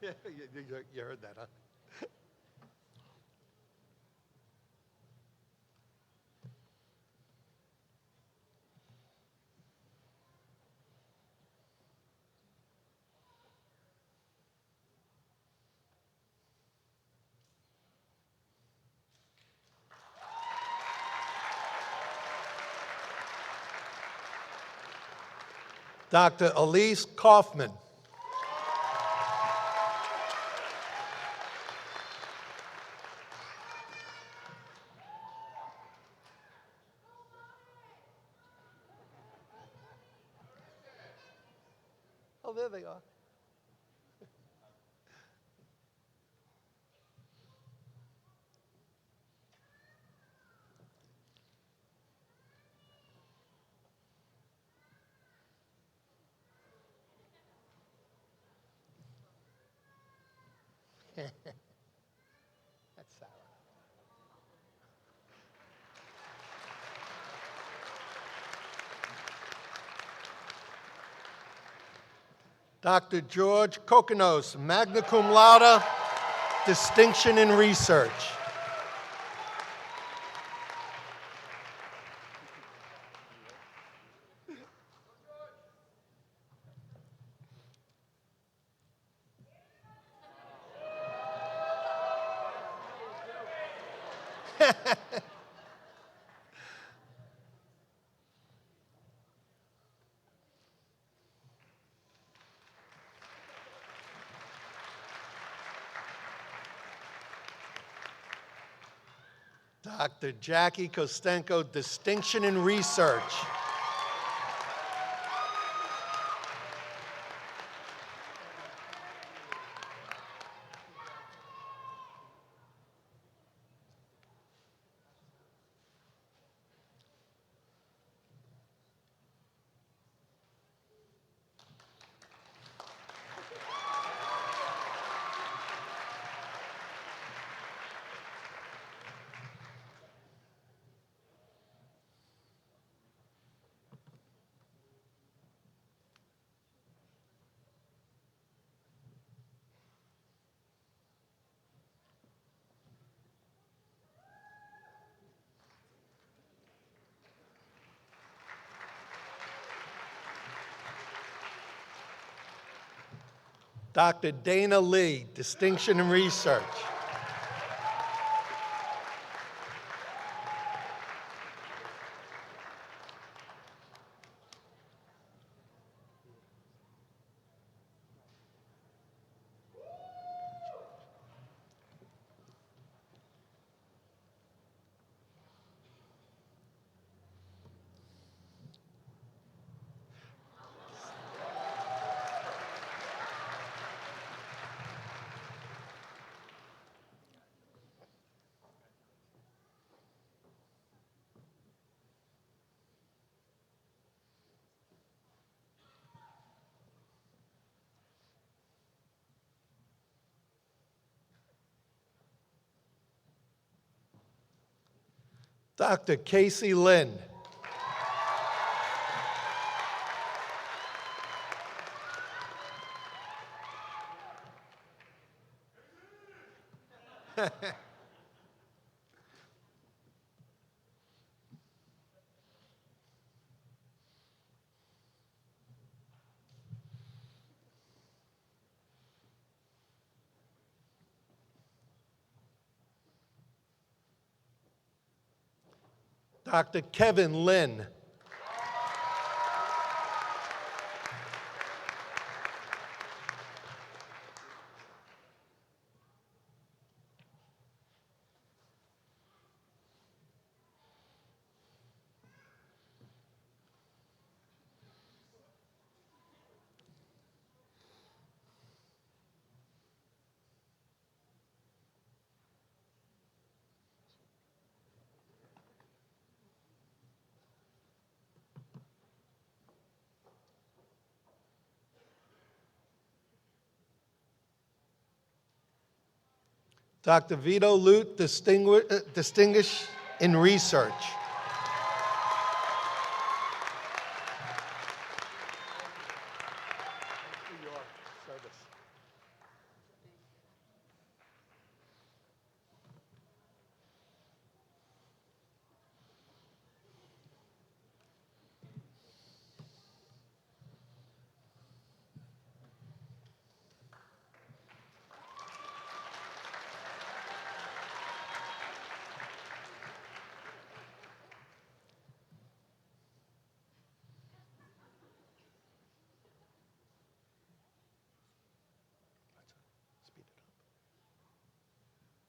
Yeah, you heard that, huh? Dr. Elise Kaufman. Oh, there they are. That's Sarah. Dr. George Kokonos, magna cum laude, distinction in research. Dr. Jackie Kostenko, Distinction in Research. Dr. Dana Lee, Distinction in Research. Dr. Casey Lynn. Dr. Kevin Lynn. Dr. Vito Lute, Distinguished in Research.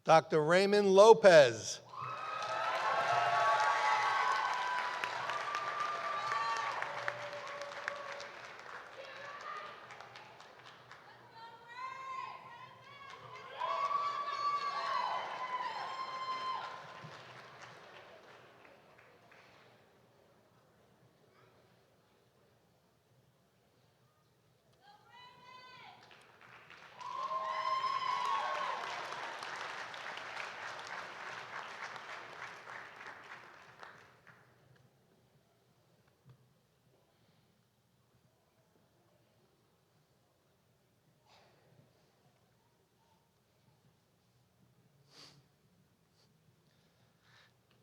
Dr. Raymond Lopez.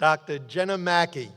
Dr. Jenna Mackey.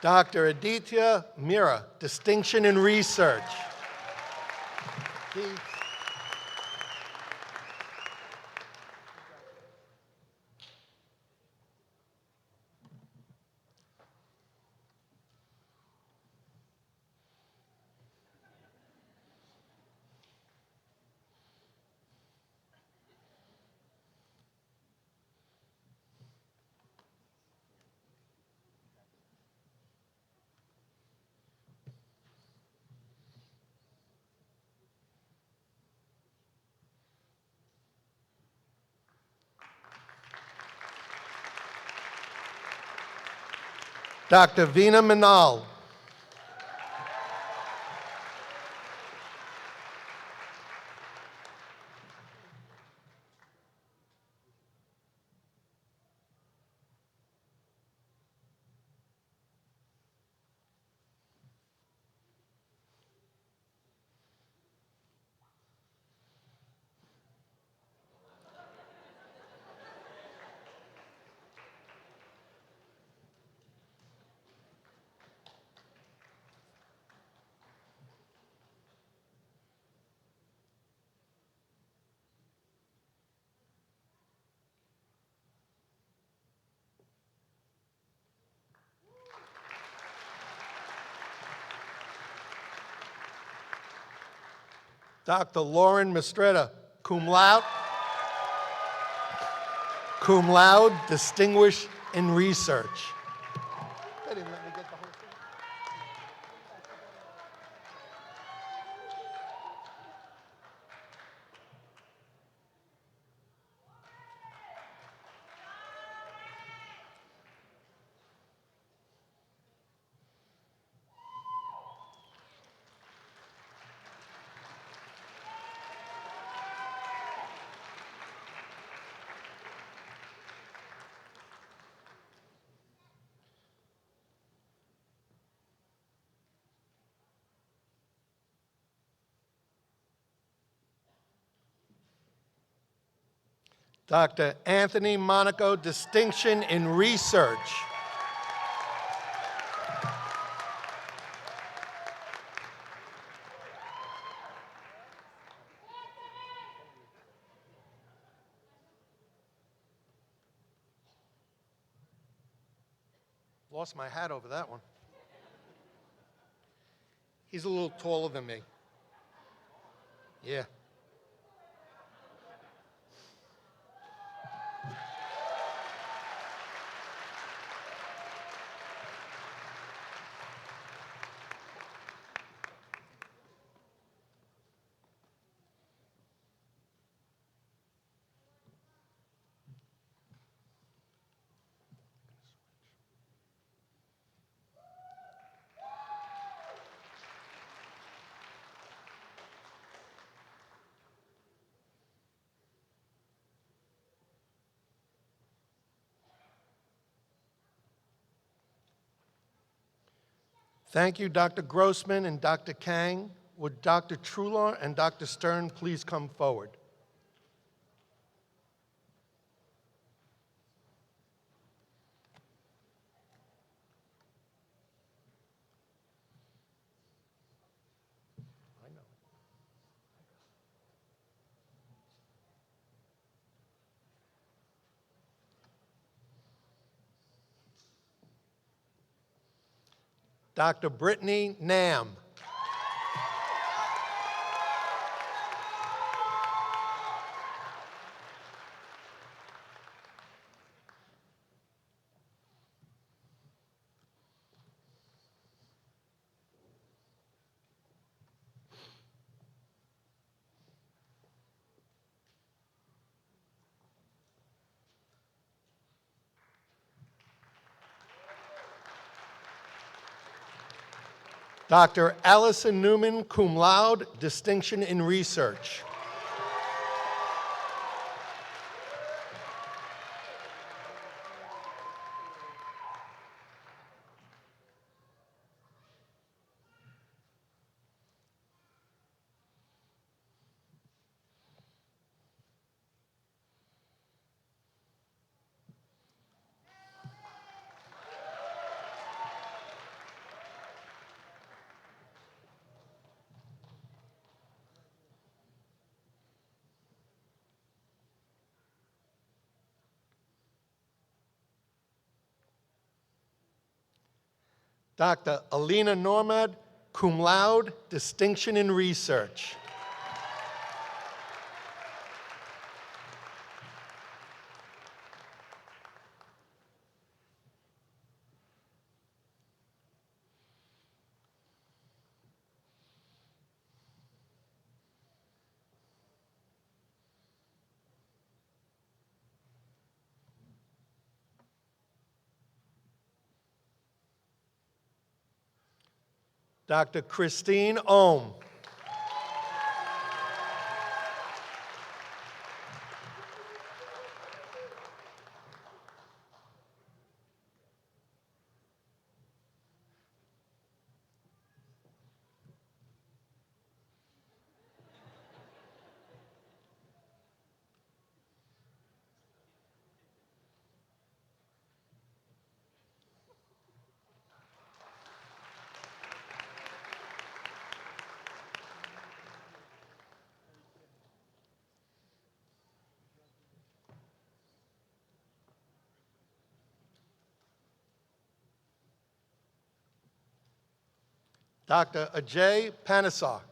Dr. Aditya Mira, Distinction in Research. Keith. Dr. Veena Manal. Dr. Lauren Mistretta, cum laude. Cum laude, Distinguished in Research. They didn't let me get the whole thing. Dr. Anthony Monaco, Distinction in Research. Lost my hat over that one. He's a little taller than me. Yeah. Thank you, Dr. Grossman and Dr. Kang. Would Dr. Trular and Dr. Stern please come forward? I know. Dr. Brittany Nam. Dr. Allison Newman, cum laude, Distinction in Research. Dr. Alina Normad, cum laude, distinction in research. Dr. Christine Ohm. Dr. Ajay Panesar.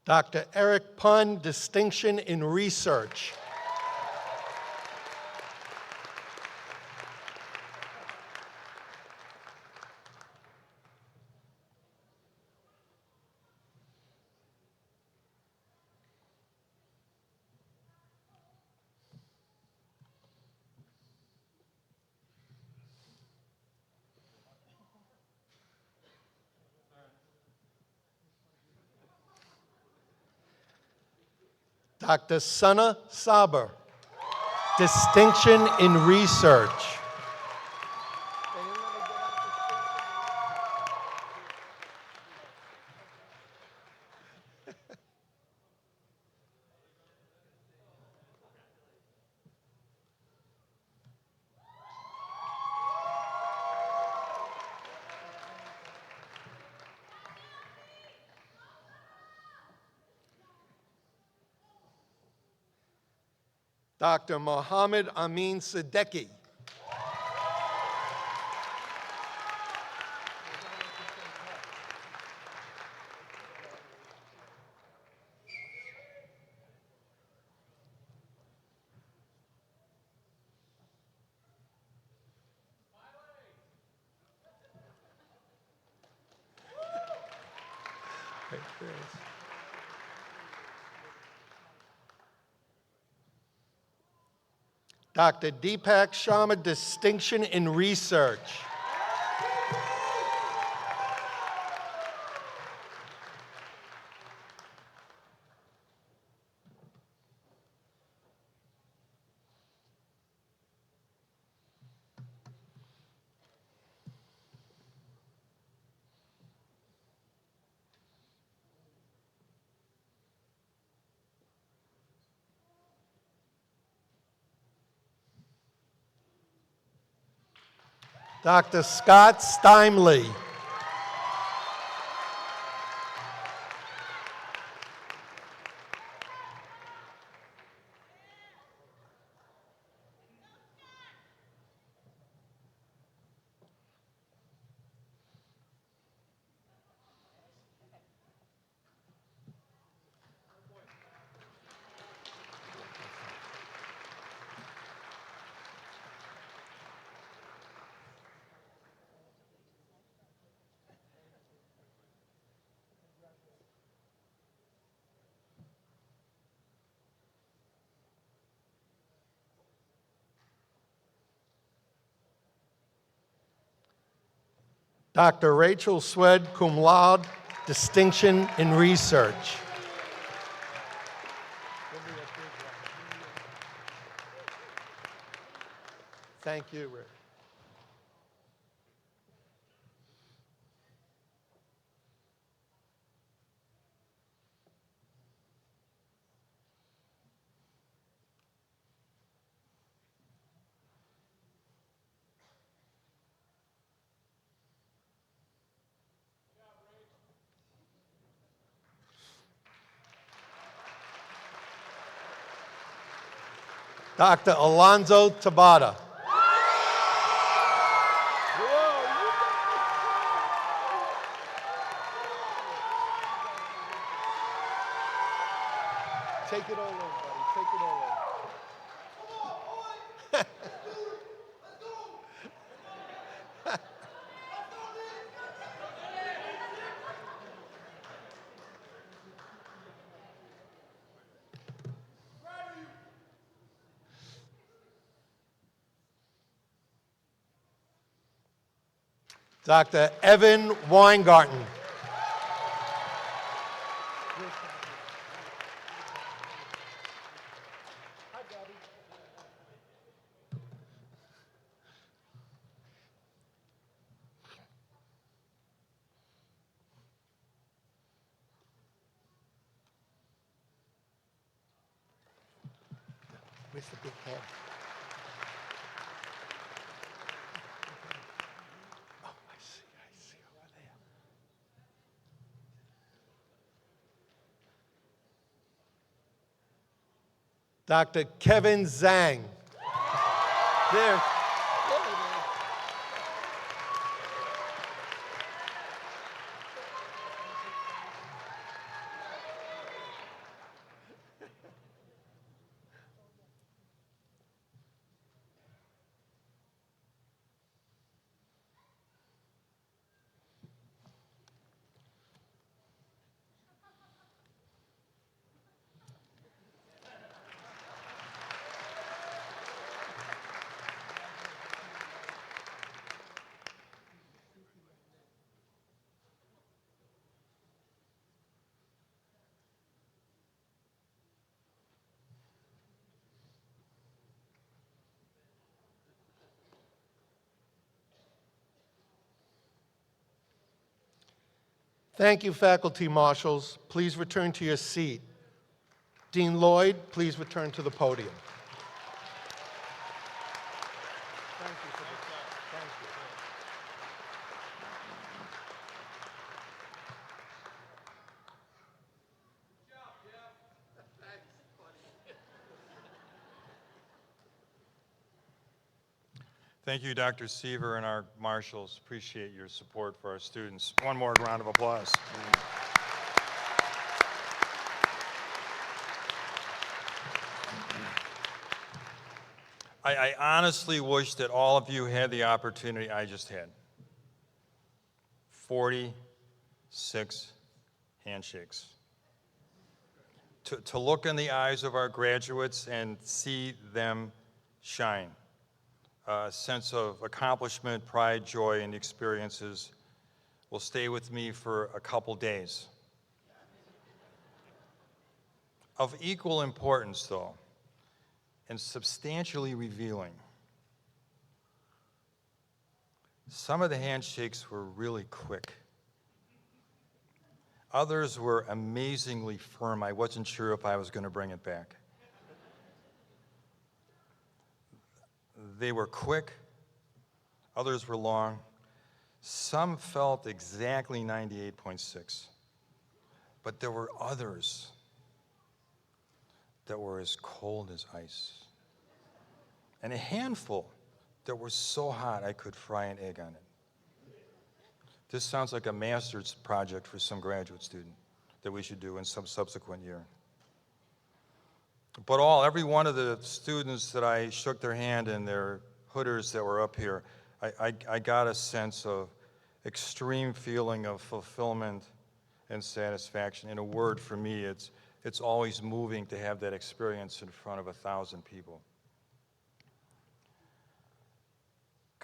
Dr. Eric Pun, distinction in research. Dr. Sana Saber, distinction in research. Dr. Mohammed Amin Siddiqui. Dr. Deepak Sharma, distinction in research. Dr. Scott Steinley. Dr. Rachel Swed, cum laude, distinction in research. Thank you, Rick. Dr. Alonzo Tabata. Take it all in, buddy. Take it all in. Dr. Evan Weingarten. Where's the big head? Oh, I see over there. Dr. Kevin Zhang. There. Thank you, faculty marshals. Please return to your seat. Dean Lloyd, please return to the podium. Thank you for this. Thank you. Thank you, Dr. Seaver and our marshals. Appreciate your support for our students. One more round of applause. I honestly wish that all of you had the opportunity I just had. 46 handshakes. To look in the eyes of our graduates and see them shine. A sense of accomplishment, pride, joy, and experiences will stay with me for a couple days. Of equal importance, though, and substantially revealing, some of the handshakes were really quick. Others were amazingly firm. I wasn't sure if I was going to bring it back. They were quick, others were long. Some felt exactly 98.6, but there were others that were as cold as ice. And a handful that were so hot I could fry an egg on it. This sounds like a master's project for some graduate student that we should do in some subsequent year. But every one of the students that I shook their hand and their hooders that were up here, I got a sense of extreme feeling of fulfillment and satisfaction. In a word, for me, it's always moving to have that experience in front of 1,000 people.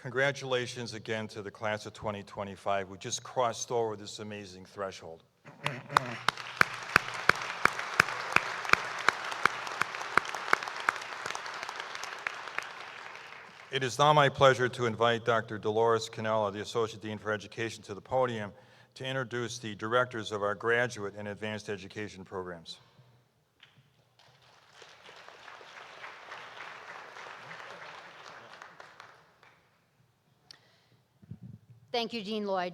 Congratulations again to the class of 2025 who just crossed over this amazing threshold. It is now my pleasure to invite Dr. Dolores Canella, the Associate Dean for Education, to the podium to introduce the directors of our graduate and advanced education programs. Thank you, Dean Lloyd.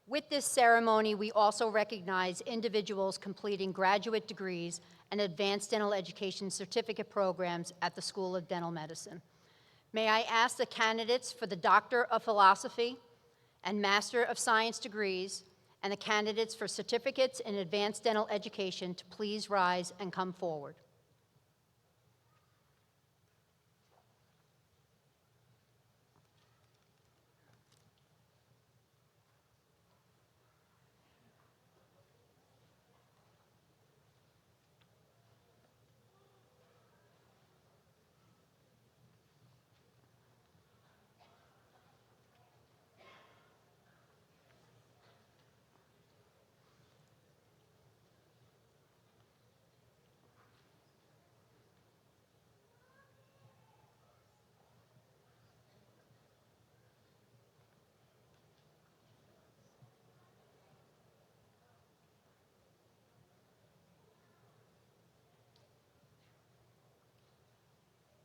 With this ceremony, we also recognize individuals completing graduate degrees and advanced dental education certificate programs at the School of Dental Medicine. May I ask the candidates for the Doctor of Philosophy and Master of Science degrees and the candidates for certificates in advanced dental education to please rise and come forward.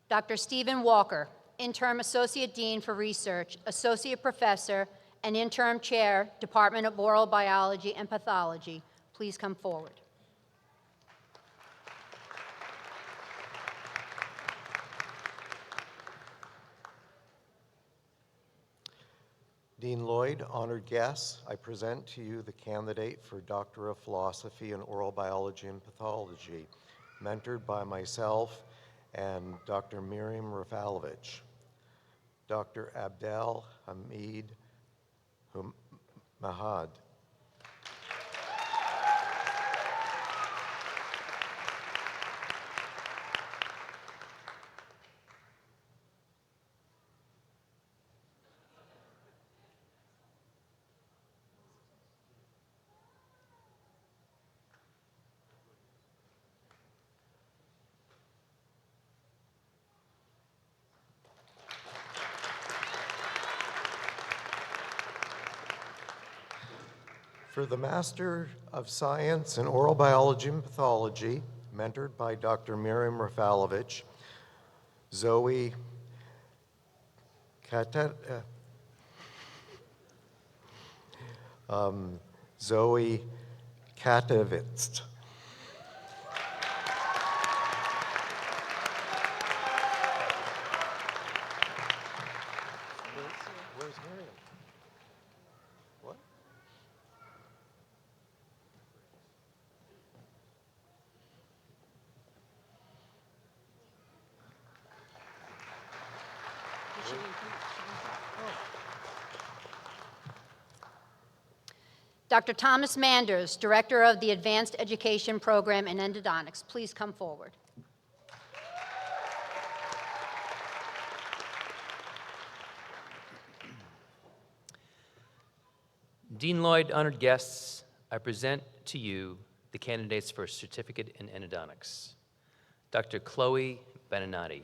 Dr. Stephen Walker, Interim Associate Dean for Research, Associate Professor, and Interim Chair, Department of Oral Biology and Pathology, please come forward. Dean Lloyd, honored guests, I present to you the candidate for Doctor of Philosophy in Oral Biology and Pathology, mentored by myself and Dr. Miriam Rafalovich. Dr. Abdel Hamid Mahad. For the Master of Science in Oral Biology and Pathology, mentored by Dr. Miriam Rafalovich, Zoe Katevitz. Where's Miriam? What? Dr. Thomas Manders, Director of the Advanced Education Program in Endodontics, please come forward. Dean Lloyd, honored guests, I present to you the candidates for a certificate in endodontics. Dr. Chloe Beninati.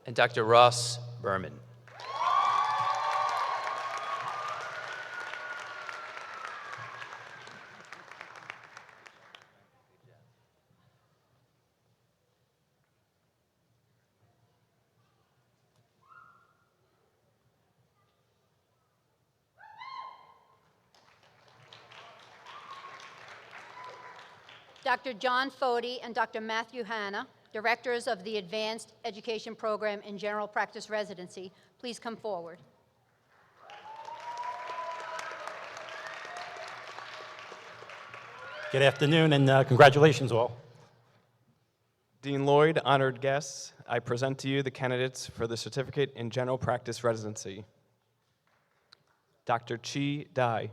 And Dr. Ross Berman. Dr. John Fody and Dr. Matthew Hanna, directors of the Advanced Education Program in General Practice Residency, please come forward. Good afternoon, and congratulations all. Dean Lloyd, honored guests, I present to you the candidates for the Certificate in General Practice Residency. Dr. Chi Dai.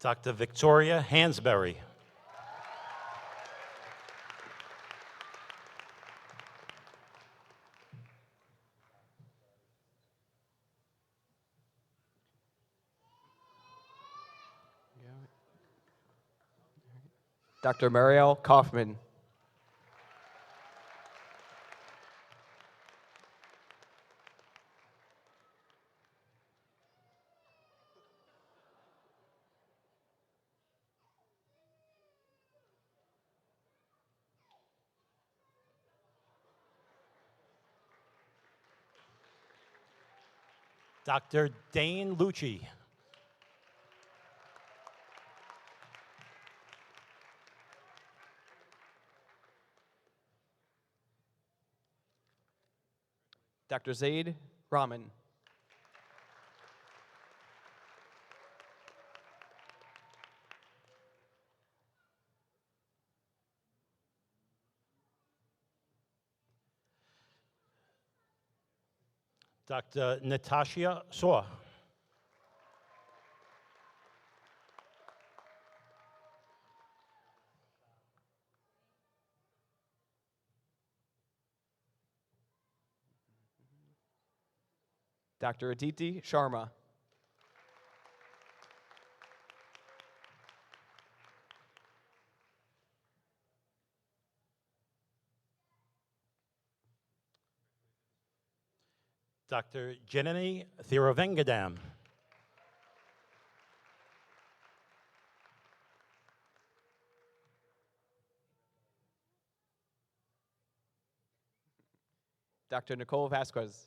Dr. Victoria Hansberry. Dr. Mariel Kaufman. Dr. Dane Lucci. Dr. Zaid Rahman. Dr. Natasha Saw. Dr. Aditi Sharma. Dr. Janani Thiruvengadam. Dr. Nicole Vasquez.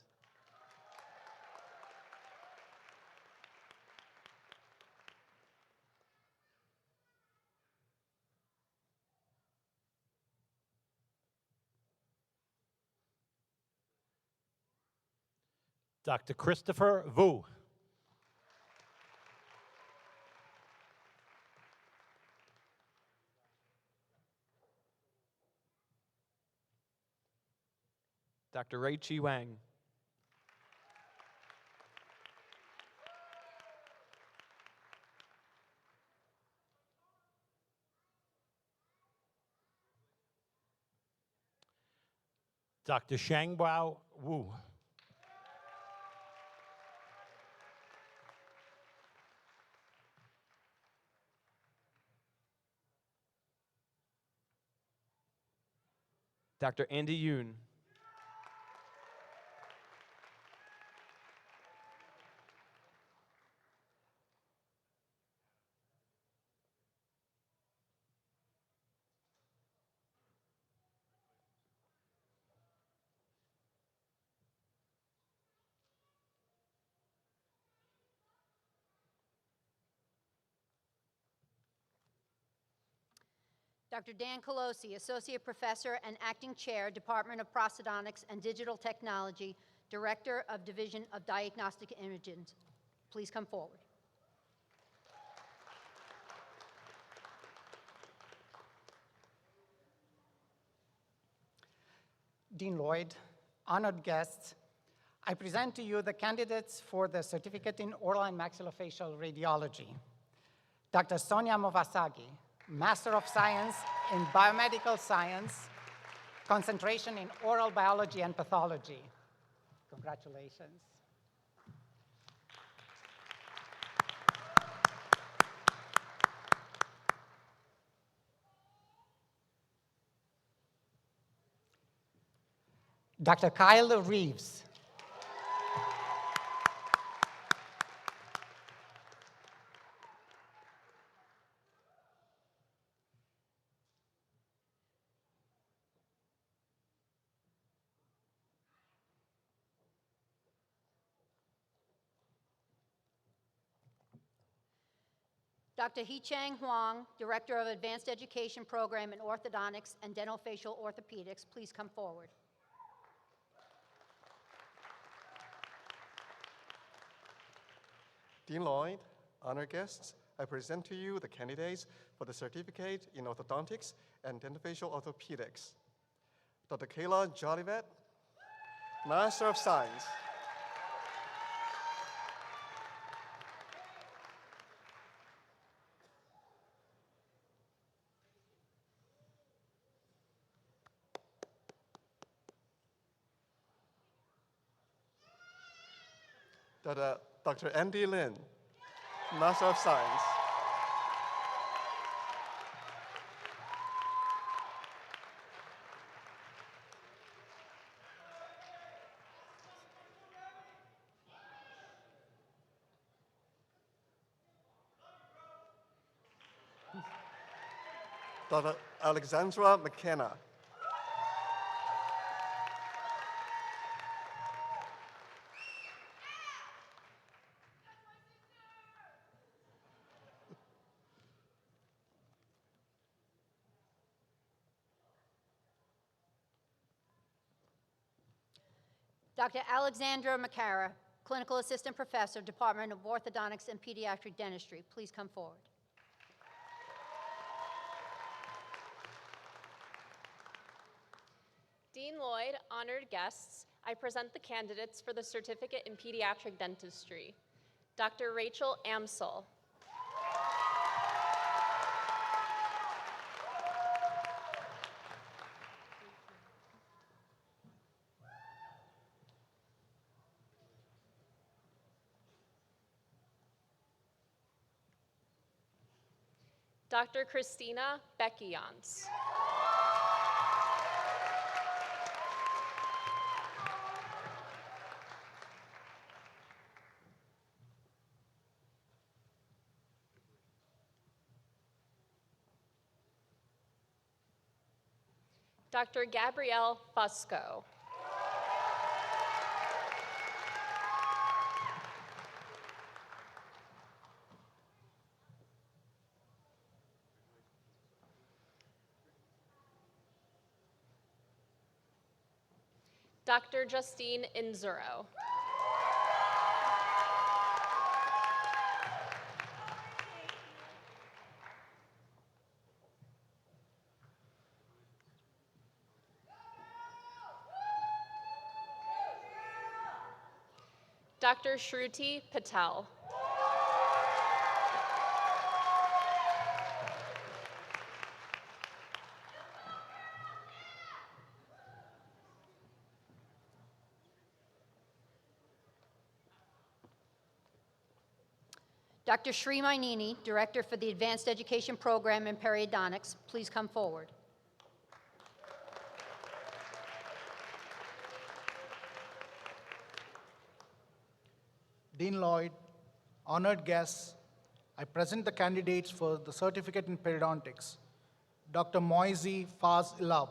Dr. Christopher Vu. Dr. Ray Chi Wang. Dr. Shangbao Wu. Dr. Andy Yoon. Dr. Dan Colosi, Associate Professor and Acting Chair, Department of Prosthodontics and Digital Technology, Director of Division of Diagnostic Imaging. Please come forward. Dean Lloyd, honored guests, I present to you the candidates for the Certificate in Oral and Maxillofacial Radiology. Dr. Sonia Movasagi, Master of Science in Biomedical Science, concentration in Oral Biology and Pathology. Congratulations. Dr. Kyle Reeves. Dr. Hee-Chang Huang, Director of Advanced Education Program in Orthodontics and Dental Facial Orthopedics, please come forward. Dean Lloyd, honored guests, I present to you the candidates for the certificate in orthodontics and dental-facial orthopedics. Dr. Kayla Jolivet, Master of Science. Dr. Andy Lin, Master of Science. Dr. Alexandra McKenna. Dr. Alexandra Macara, Clinical Assistant Professor, Department of Orthodontics and Pediatric Dentistry, please come forward. Dean Lloyd, honored guests, I present the candidates for the Certificate in Pediatric Dentistry. Dr. Rachel Amsel. Dr. Christina Beckions. Dr. Gabrielle Fusco. Dr. Justine Inzuro. Dr. Shruti Patel. Dr. Sri Mainini, Director for the Advanced Education Program in Periodontics, please come forward. Dean Lloyd, honored guests, I present the candidates for the Certificate in Periodontics. Dr. Moizi Faz Ilab.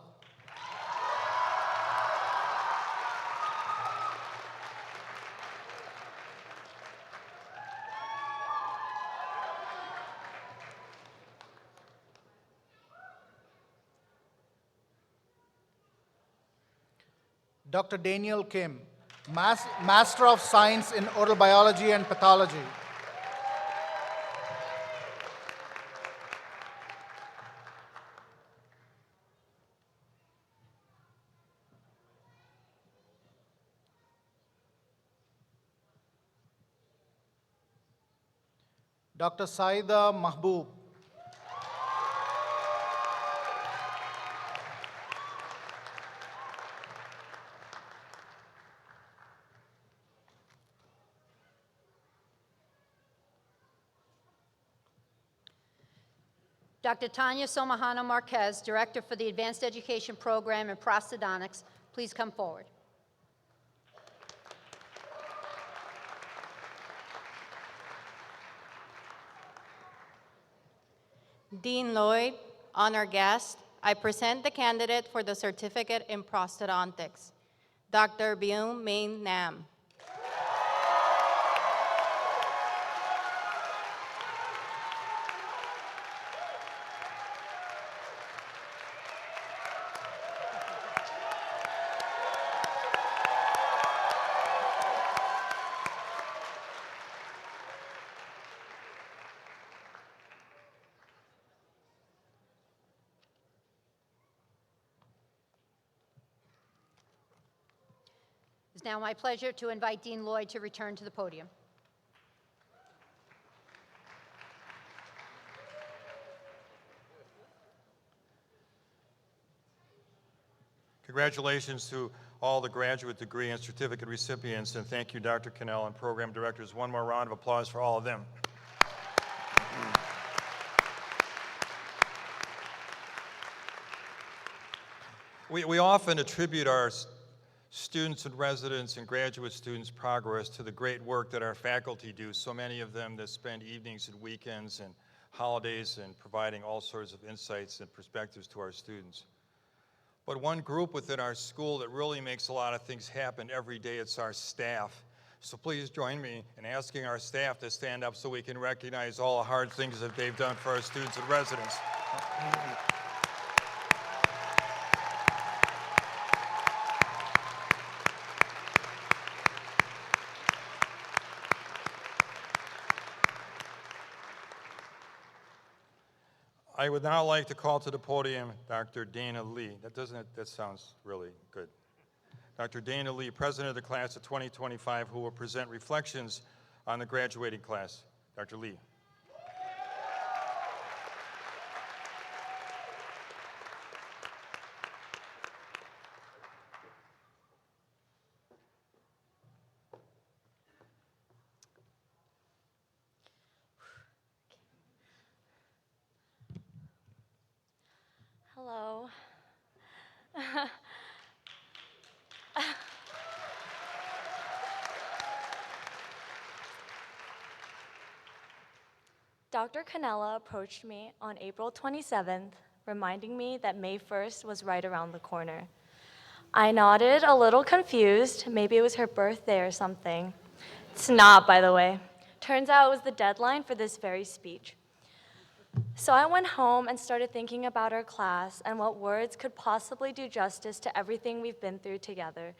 Dr. Daniel Kim, Master of Science in Oral Biology and Pathology. Dr. Saida Mahboob. Dr. Tanya Somahano Marquez, Director for the Advanced Education Program in Prosthodontics, please come forward. Dean Lloyd, honored guest, I present the candidate for the Certificate in Prosthodontics, Dr. Byung Min Nam. It's now my pleasure to invite Dean Lloyd to return to the podium. Congratulations to all the graduate degree and certificate recipients, and thank you, Dr. Cannell and program directors. One more round of applause for all of them. We often attribute our students and residents and graduate students' progress to the great work that our faculty do, so many of them that spend evenings and weekends and holidays and providing all sorts of insights and perspectives to our students. But one group within our school that really makes a lot of things happen every day, it's our staff. So please join me in asking our staff to stand up so we can recognize all the hard things that they've done for our students and residents. I would now like to call to the podium Dr. Dana Lee. That sounds really good. Dr. Dana Lee, president of the class of 2025, who will present reflections on the graduating class. Dr. Lee. Hello. Dr. Cannella approached me on April 27th, reminding me that May 1st was right around the corner. I nodded, a little confused. Maybe it was her birthday or something. It's not, by the way. Turns out it was the deadline for this very speech. So I went home and started thinking about our class and what words could possibly do justice to everything we've been through together.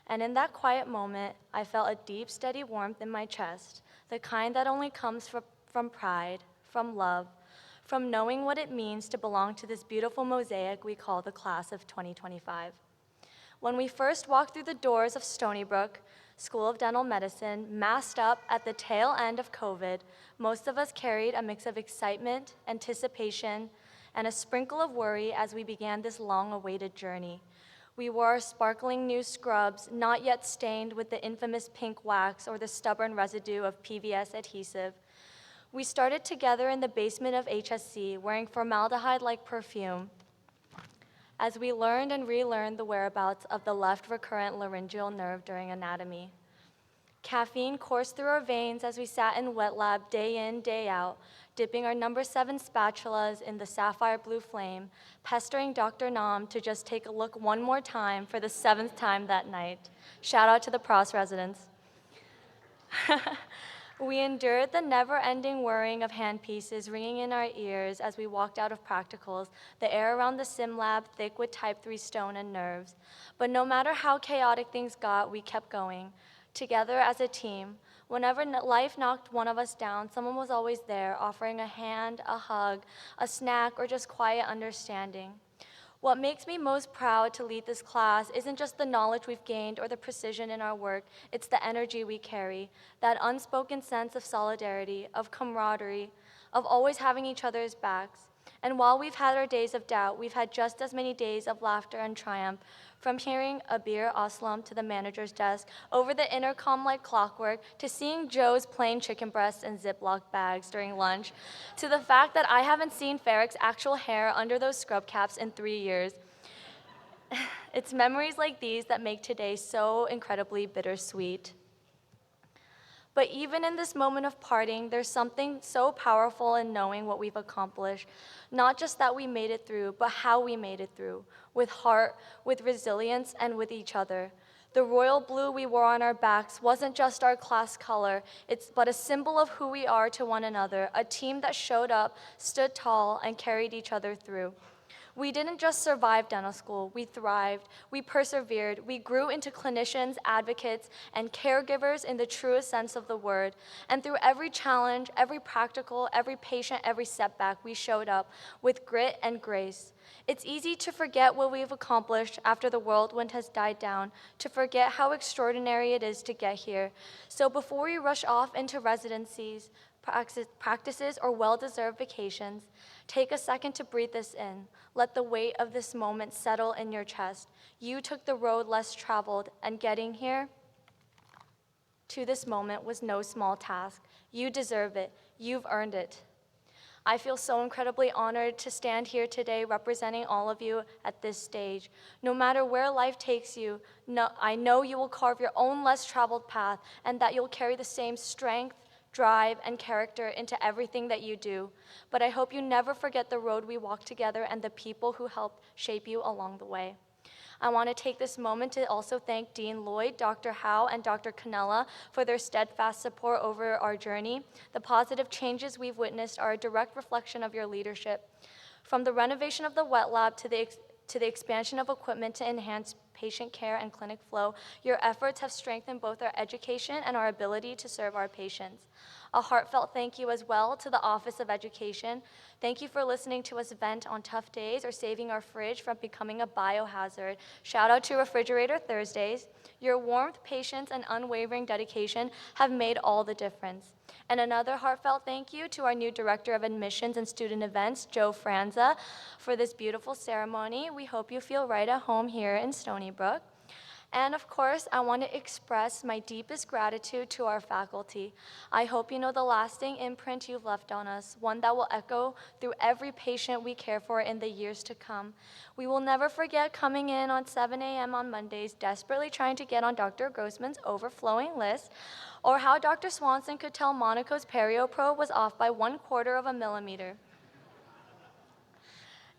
And in that quiet moment, I felt a deep, steady warmth in my chest, the kind that only comes from pride, from love, from knowing what it means to belong to this beautiful mosaic we call the class of 2025. When we first walked through the doors of Stony Brook School of Dental Medicine, masked up at the tail end of COVID, most of us carried a mix of excitement, anticipation, and a sprinkle of worry as we began this long-awaited journey. We wore our sparkling new scrubs, not yet stained with the infamous pink wax or the stubborn residue of PVS adhesive. We started together in the basement of HSC, wearing formaldehyde-like perfume, as we learned and relearned the whereabouts of the left recurrent laryngeal nerve during anatomy. Caffeine coursed through our veins as we sat in wet lab day in, day out, dipping our number 7 spatulas in the sapphire blue flame, pestering Dr. Nam to just take a look one more time for the 7th time that night. Shout out to the Pross residents. We endured the never-ending whirring of handpieces ringing in our ears as we walked out of practicals, the air around the sim lab thick with type 3 stone and nerves. But no matter how chaotic things got, we kept going, together as a team. Whenever life knocked one of us down, someone was always there, offering a hand, a hug, a snack, or just quiet understanding. What makes me most proud to lead this class isn't just the knowledge we've gained or the precision in our work, it's the energy we carry, that unspoken sense of solidarity, of camaraderie, of always having each other's backs. And while we've had our days of doubt, we've had just as many days of laughter and triumph, from hearing Abir Aslam to the manager's desk, over the intercom like clockwork, to seeing Joe's plain chicken breasts in Ziploc bags during lunch, to the fact that I haven't seen Farrick's actual hair under those scrub caps in 3 years. It's memories like these that make today so incredibly bittersweet. But even in this moment of parting, there's something so powerful in knowing what we've accomplished. Not just that we made it through, but how we made it through, with heart, with resilience, and with each other. The royal blue we wore on our backs wasn't just our class color, it's but a symbol of who we are to one another, a team that showed up, stood tall, and carried each other through. We didn't just survive dental school, we thrived, we persevered, we grew into clinicians, advocates, and caregivers in the truest sense of the word. And through every challenge, every practical, every patient, every setback, we showed up with grit and grace. It's easy to forget what we've accomplished after the whirlwind has died down, to forget how extraordinary it is to get here. So before we rush off into residencies, practices, or well-deserved vacations, take a second to breathe this in. Let the weight of this moment settle in your chest. You took the road less traveled, and getting here to this moment was no small task. You deserve it. You've earned it. I feel so incredibly honored to stand here today representing all of you at this stage. No matter where life takes you, I know you will carve your own less traveled path, and that you'll carry the same strength, drive, and character into everything that you do. But I hope you never forget the road we walked together and the people who helped shape you along the way. I want to take this moment to also thank Dean Lloyd, Dr. Howe, and Dr. Canella for their steadfast support over our journey. The positive changes we've witnessed are a direct reflection of your leadership. From the renovation of the wet lab to the expansion of equipment to enhance patient care and clinic flow, your efforts have strengthened both our education and our ability to serve our patients. A heartfelt thank you as well to the Office of Education. Thank you for listening to us vent on tough days or saving our fridge from becoming a biohazard. Shout out to Refrigerator Thursdays. Your warmth, patience, and unwavering dedication have made all the difference. And another heartfelt thank you to our new Director of Admissions and Student Events, Joe Franza, for this beautiful ceremony. We hope you feel right at home here in Stony Brook. And of course, I want to express my deepest gratitude to our faculty. I hope you know the lasting imprint you've left on us, one that will echo through every patient we care for in the years to come. We will never forget coming in on 7 a.m. on Mondays, desperately trying to get on Dr. Grossman's overflowing list, or how Dr. Swanson could tell Monaco's perio probe was off by 1/4 of a millimeter.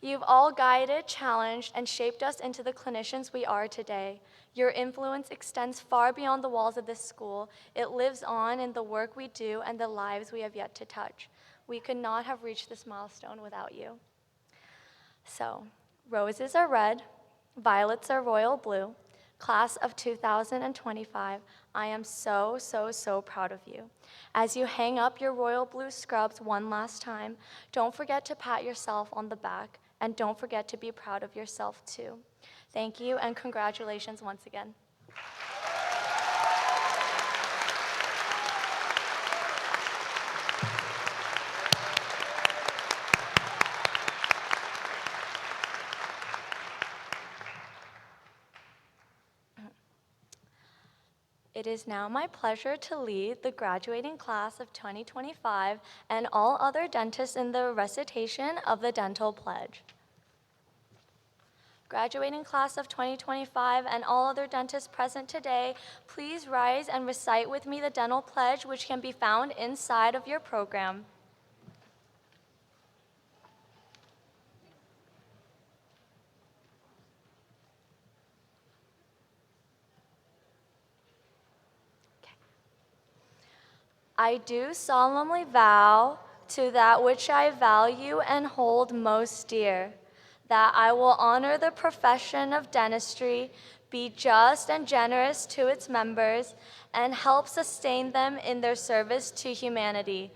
You've all guided, challenged, and shaped us into the clinicians we are today. Your influence extends far beyond the walls of this school. It lives on in the work we do and the lives we have yet to touch. We could not have reached this milestone without you. So, roses are red, violets are royal blue. Class of 2025, I am so, so, so proud of you. As you hang up your royal blue scrubs one last time, don't forget to pat yourself on the back, and don't forget to be proud of yourself too. Thank you, and congratulations once again. It is now my pleasure to lead the graduating class of 2025 and all other dentists in the recitation of the Dental Pledge. Graduating class of 2025 and all other dentists present today, please rise and recite with me the Dental Pledge, which can be found inside of your program. I do solemnly vow to that which I value and hold most dear, that I will honor the profession of dentistry, be just and generous to its members, and help sustain them in their service to humanity,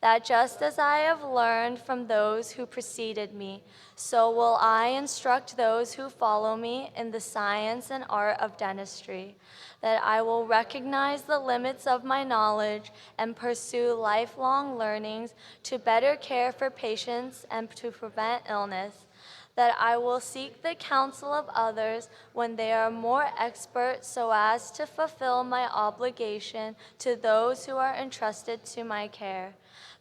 that just as I have learned from those who preceded me, so will I instruct those who follow me in the science and art of dentistry, that I will recognize the limits of my knowledge and pursue lifelong learnings to better care for patients and to prevent illness, that I will seek the counsel of others when they are more expert so as to fulfill my obligation to those who are entrusted to my care,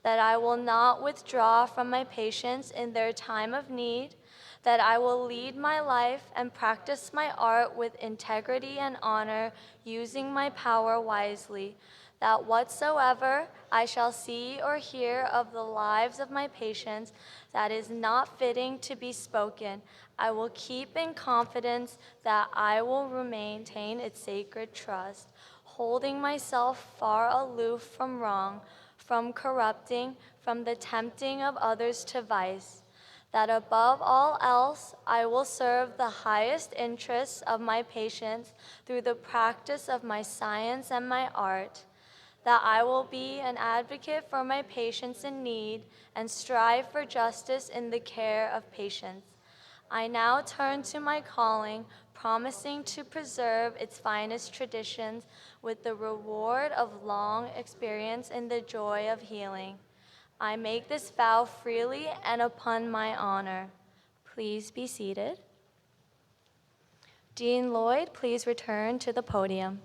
that I will not withdraw from my patients in their time of need, that I will lead my life and practice my art with integrity and honor, using my power wisely, that whatsoever I shall see or hear of the lives of my patients that is not fitting to be spoken, I will keep in confidence that I will maintain its sacred trust, holding myself far aloof from wrong, from corrupting, from the tempting of others to vice, that above all else, I will serve the highest interests of my patients through the practice of my science and my art, that I will be an advocate for my patients in need and strive for justice in the care of patients. I now turn to my calling, promising to preserve its finest traditions with the reward of long experience in the joy of healing. I make this vow freely and upon my honor. Please be seated. Dean Lloyd, please return to the podium.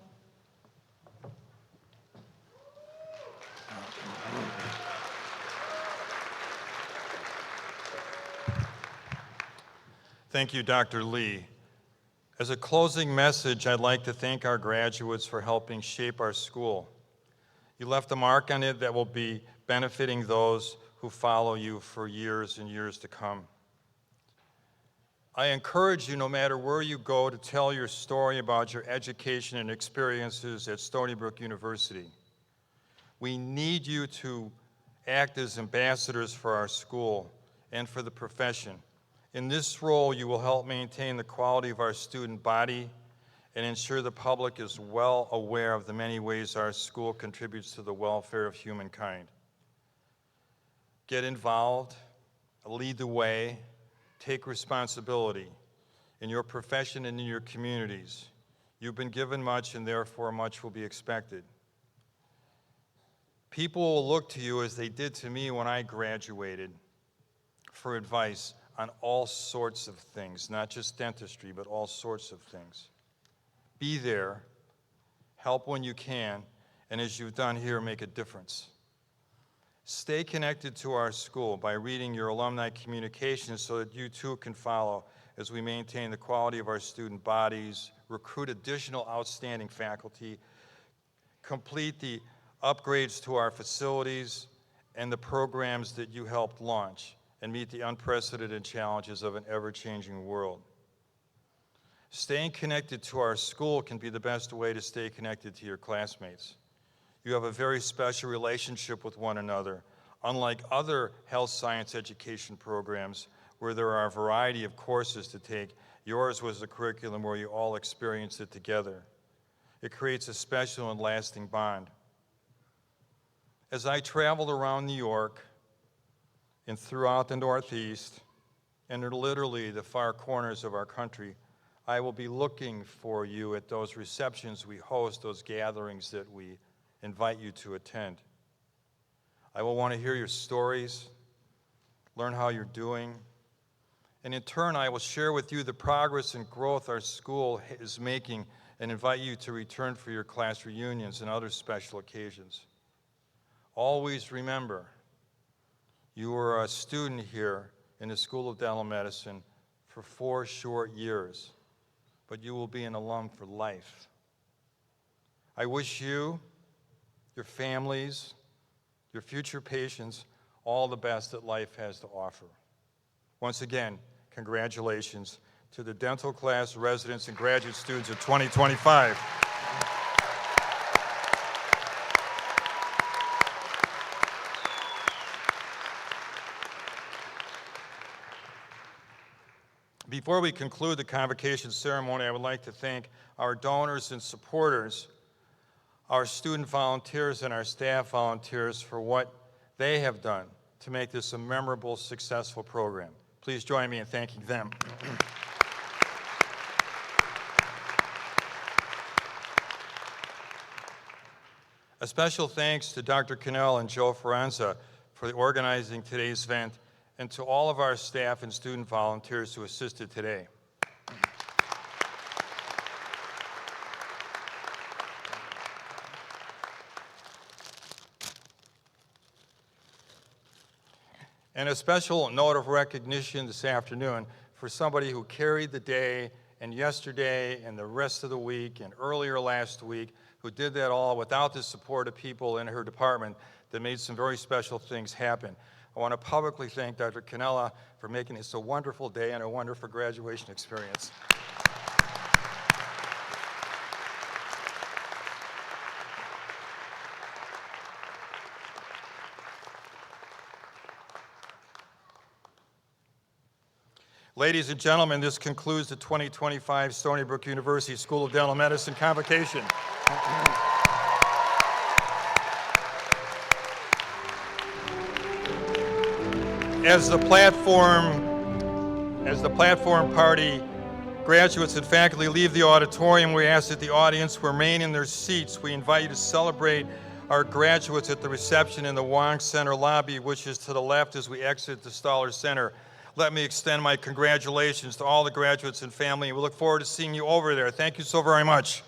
Thank you, Dr. Lee. As a closing message, I'd like to thank our graduates for helping shape our school. You left a mark on it that will be benefiting those who follow you for years and years to come. I encourage you, no matter where you go, to tell your story about your education and experiences at Stony Brook University. We need you to act as ambassadors for our school and for the profession. In this role, you will help maintain the quality of our student body and ensure the public is well aware of the many ways our school contributes to the welfare of humankind. Get involved, lead the way, take responsibility in your profession and in your communities. You've been given much, and therefore much will be expected. People will look to you, as they did to me when I graduated, for advice on all sorts of things, not just dentistry, but all sorts of things. Be there, help when you can, and as you've done here, make a difference. Stay connected to our school by reading your alumni communications so that you too can follow as we maintain the quality of our student bodies, recruit additional outstanding faculty, complete the upgrades to our facilities and the programs that you helped launch, and meet the unprecedented challenges of an ever-changing world. Staying connected to our school can be the best way to stay connected to your classmates. You have a very special relationship with one another, unlike other health science education programs where there are a variety of courses to take. Yours was a curriculum where you all experienced it together. It creates a special and lasting bond. As I traveled around New York, and throughout the Northeast, and literally the far corners of our country, I will be looking for you at those receptions we host, those gatherings that we invite you to attend. I will want to hear your stories, learn how you're doing, and in turn, I will share with you the progress and growth our school is making and invite you to return for your class reunions and other special occasions. Always remember, you were a student here in the School of Dental Medicine for 4 short years, but you will be an alum for life. I wish you, your families, your future patients, all the best that life has to offer. Once again, congratulations to the dental class residents and graduate students of 2025. Before we conclude the convocation ceremony, I would like to thank our donors and supporters, our student volunteers and our staff volunteers for what they have done to make this a memorable, successful program. Please join me in thanking them. A special thanks to Dr. Cannell and Joe Forenza for organizing today's event, and to all of our staff and student volunteers who assisted today. And a special note of recognition this afternoon for somebody who carried the day, and yesterday and the rest of the week and earlier last week, who did that all without the support of people in her department that made some very special things happen. I want to publicly thank Dr. Cannella for making this a wonderful day and a wonderful graduation experience. Ladies and gentlemen, this concludes the 2025 Stony Brook University School of Dental Medicine Convocation. As the platform party, graduates and faculty leave the auditorium, we ask that the audience remain in their seats. We invite you to celebrate our graduates at the reception in the Wong Center lobby, which is to the left as we exit the Stoller Center. Let me extend my congratulations to all the graduates and family. We look forward to seeing you over there. Thank you so very much.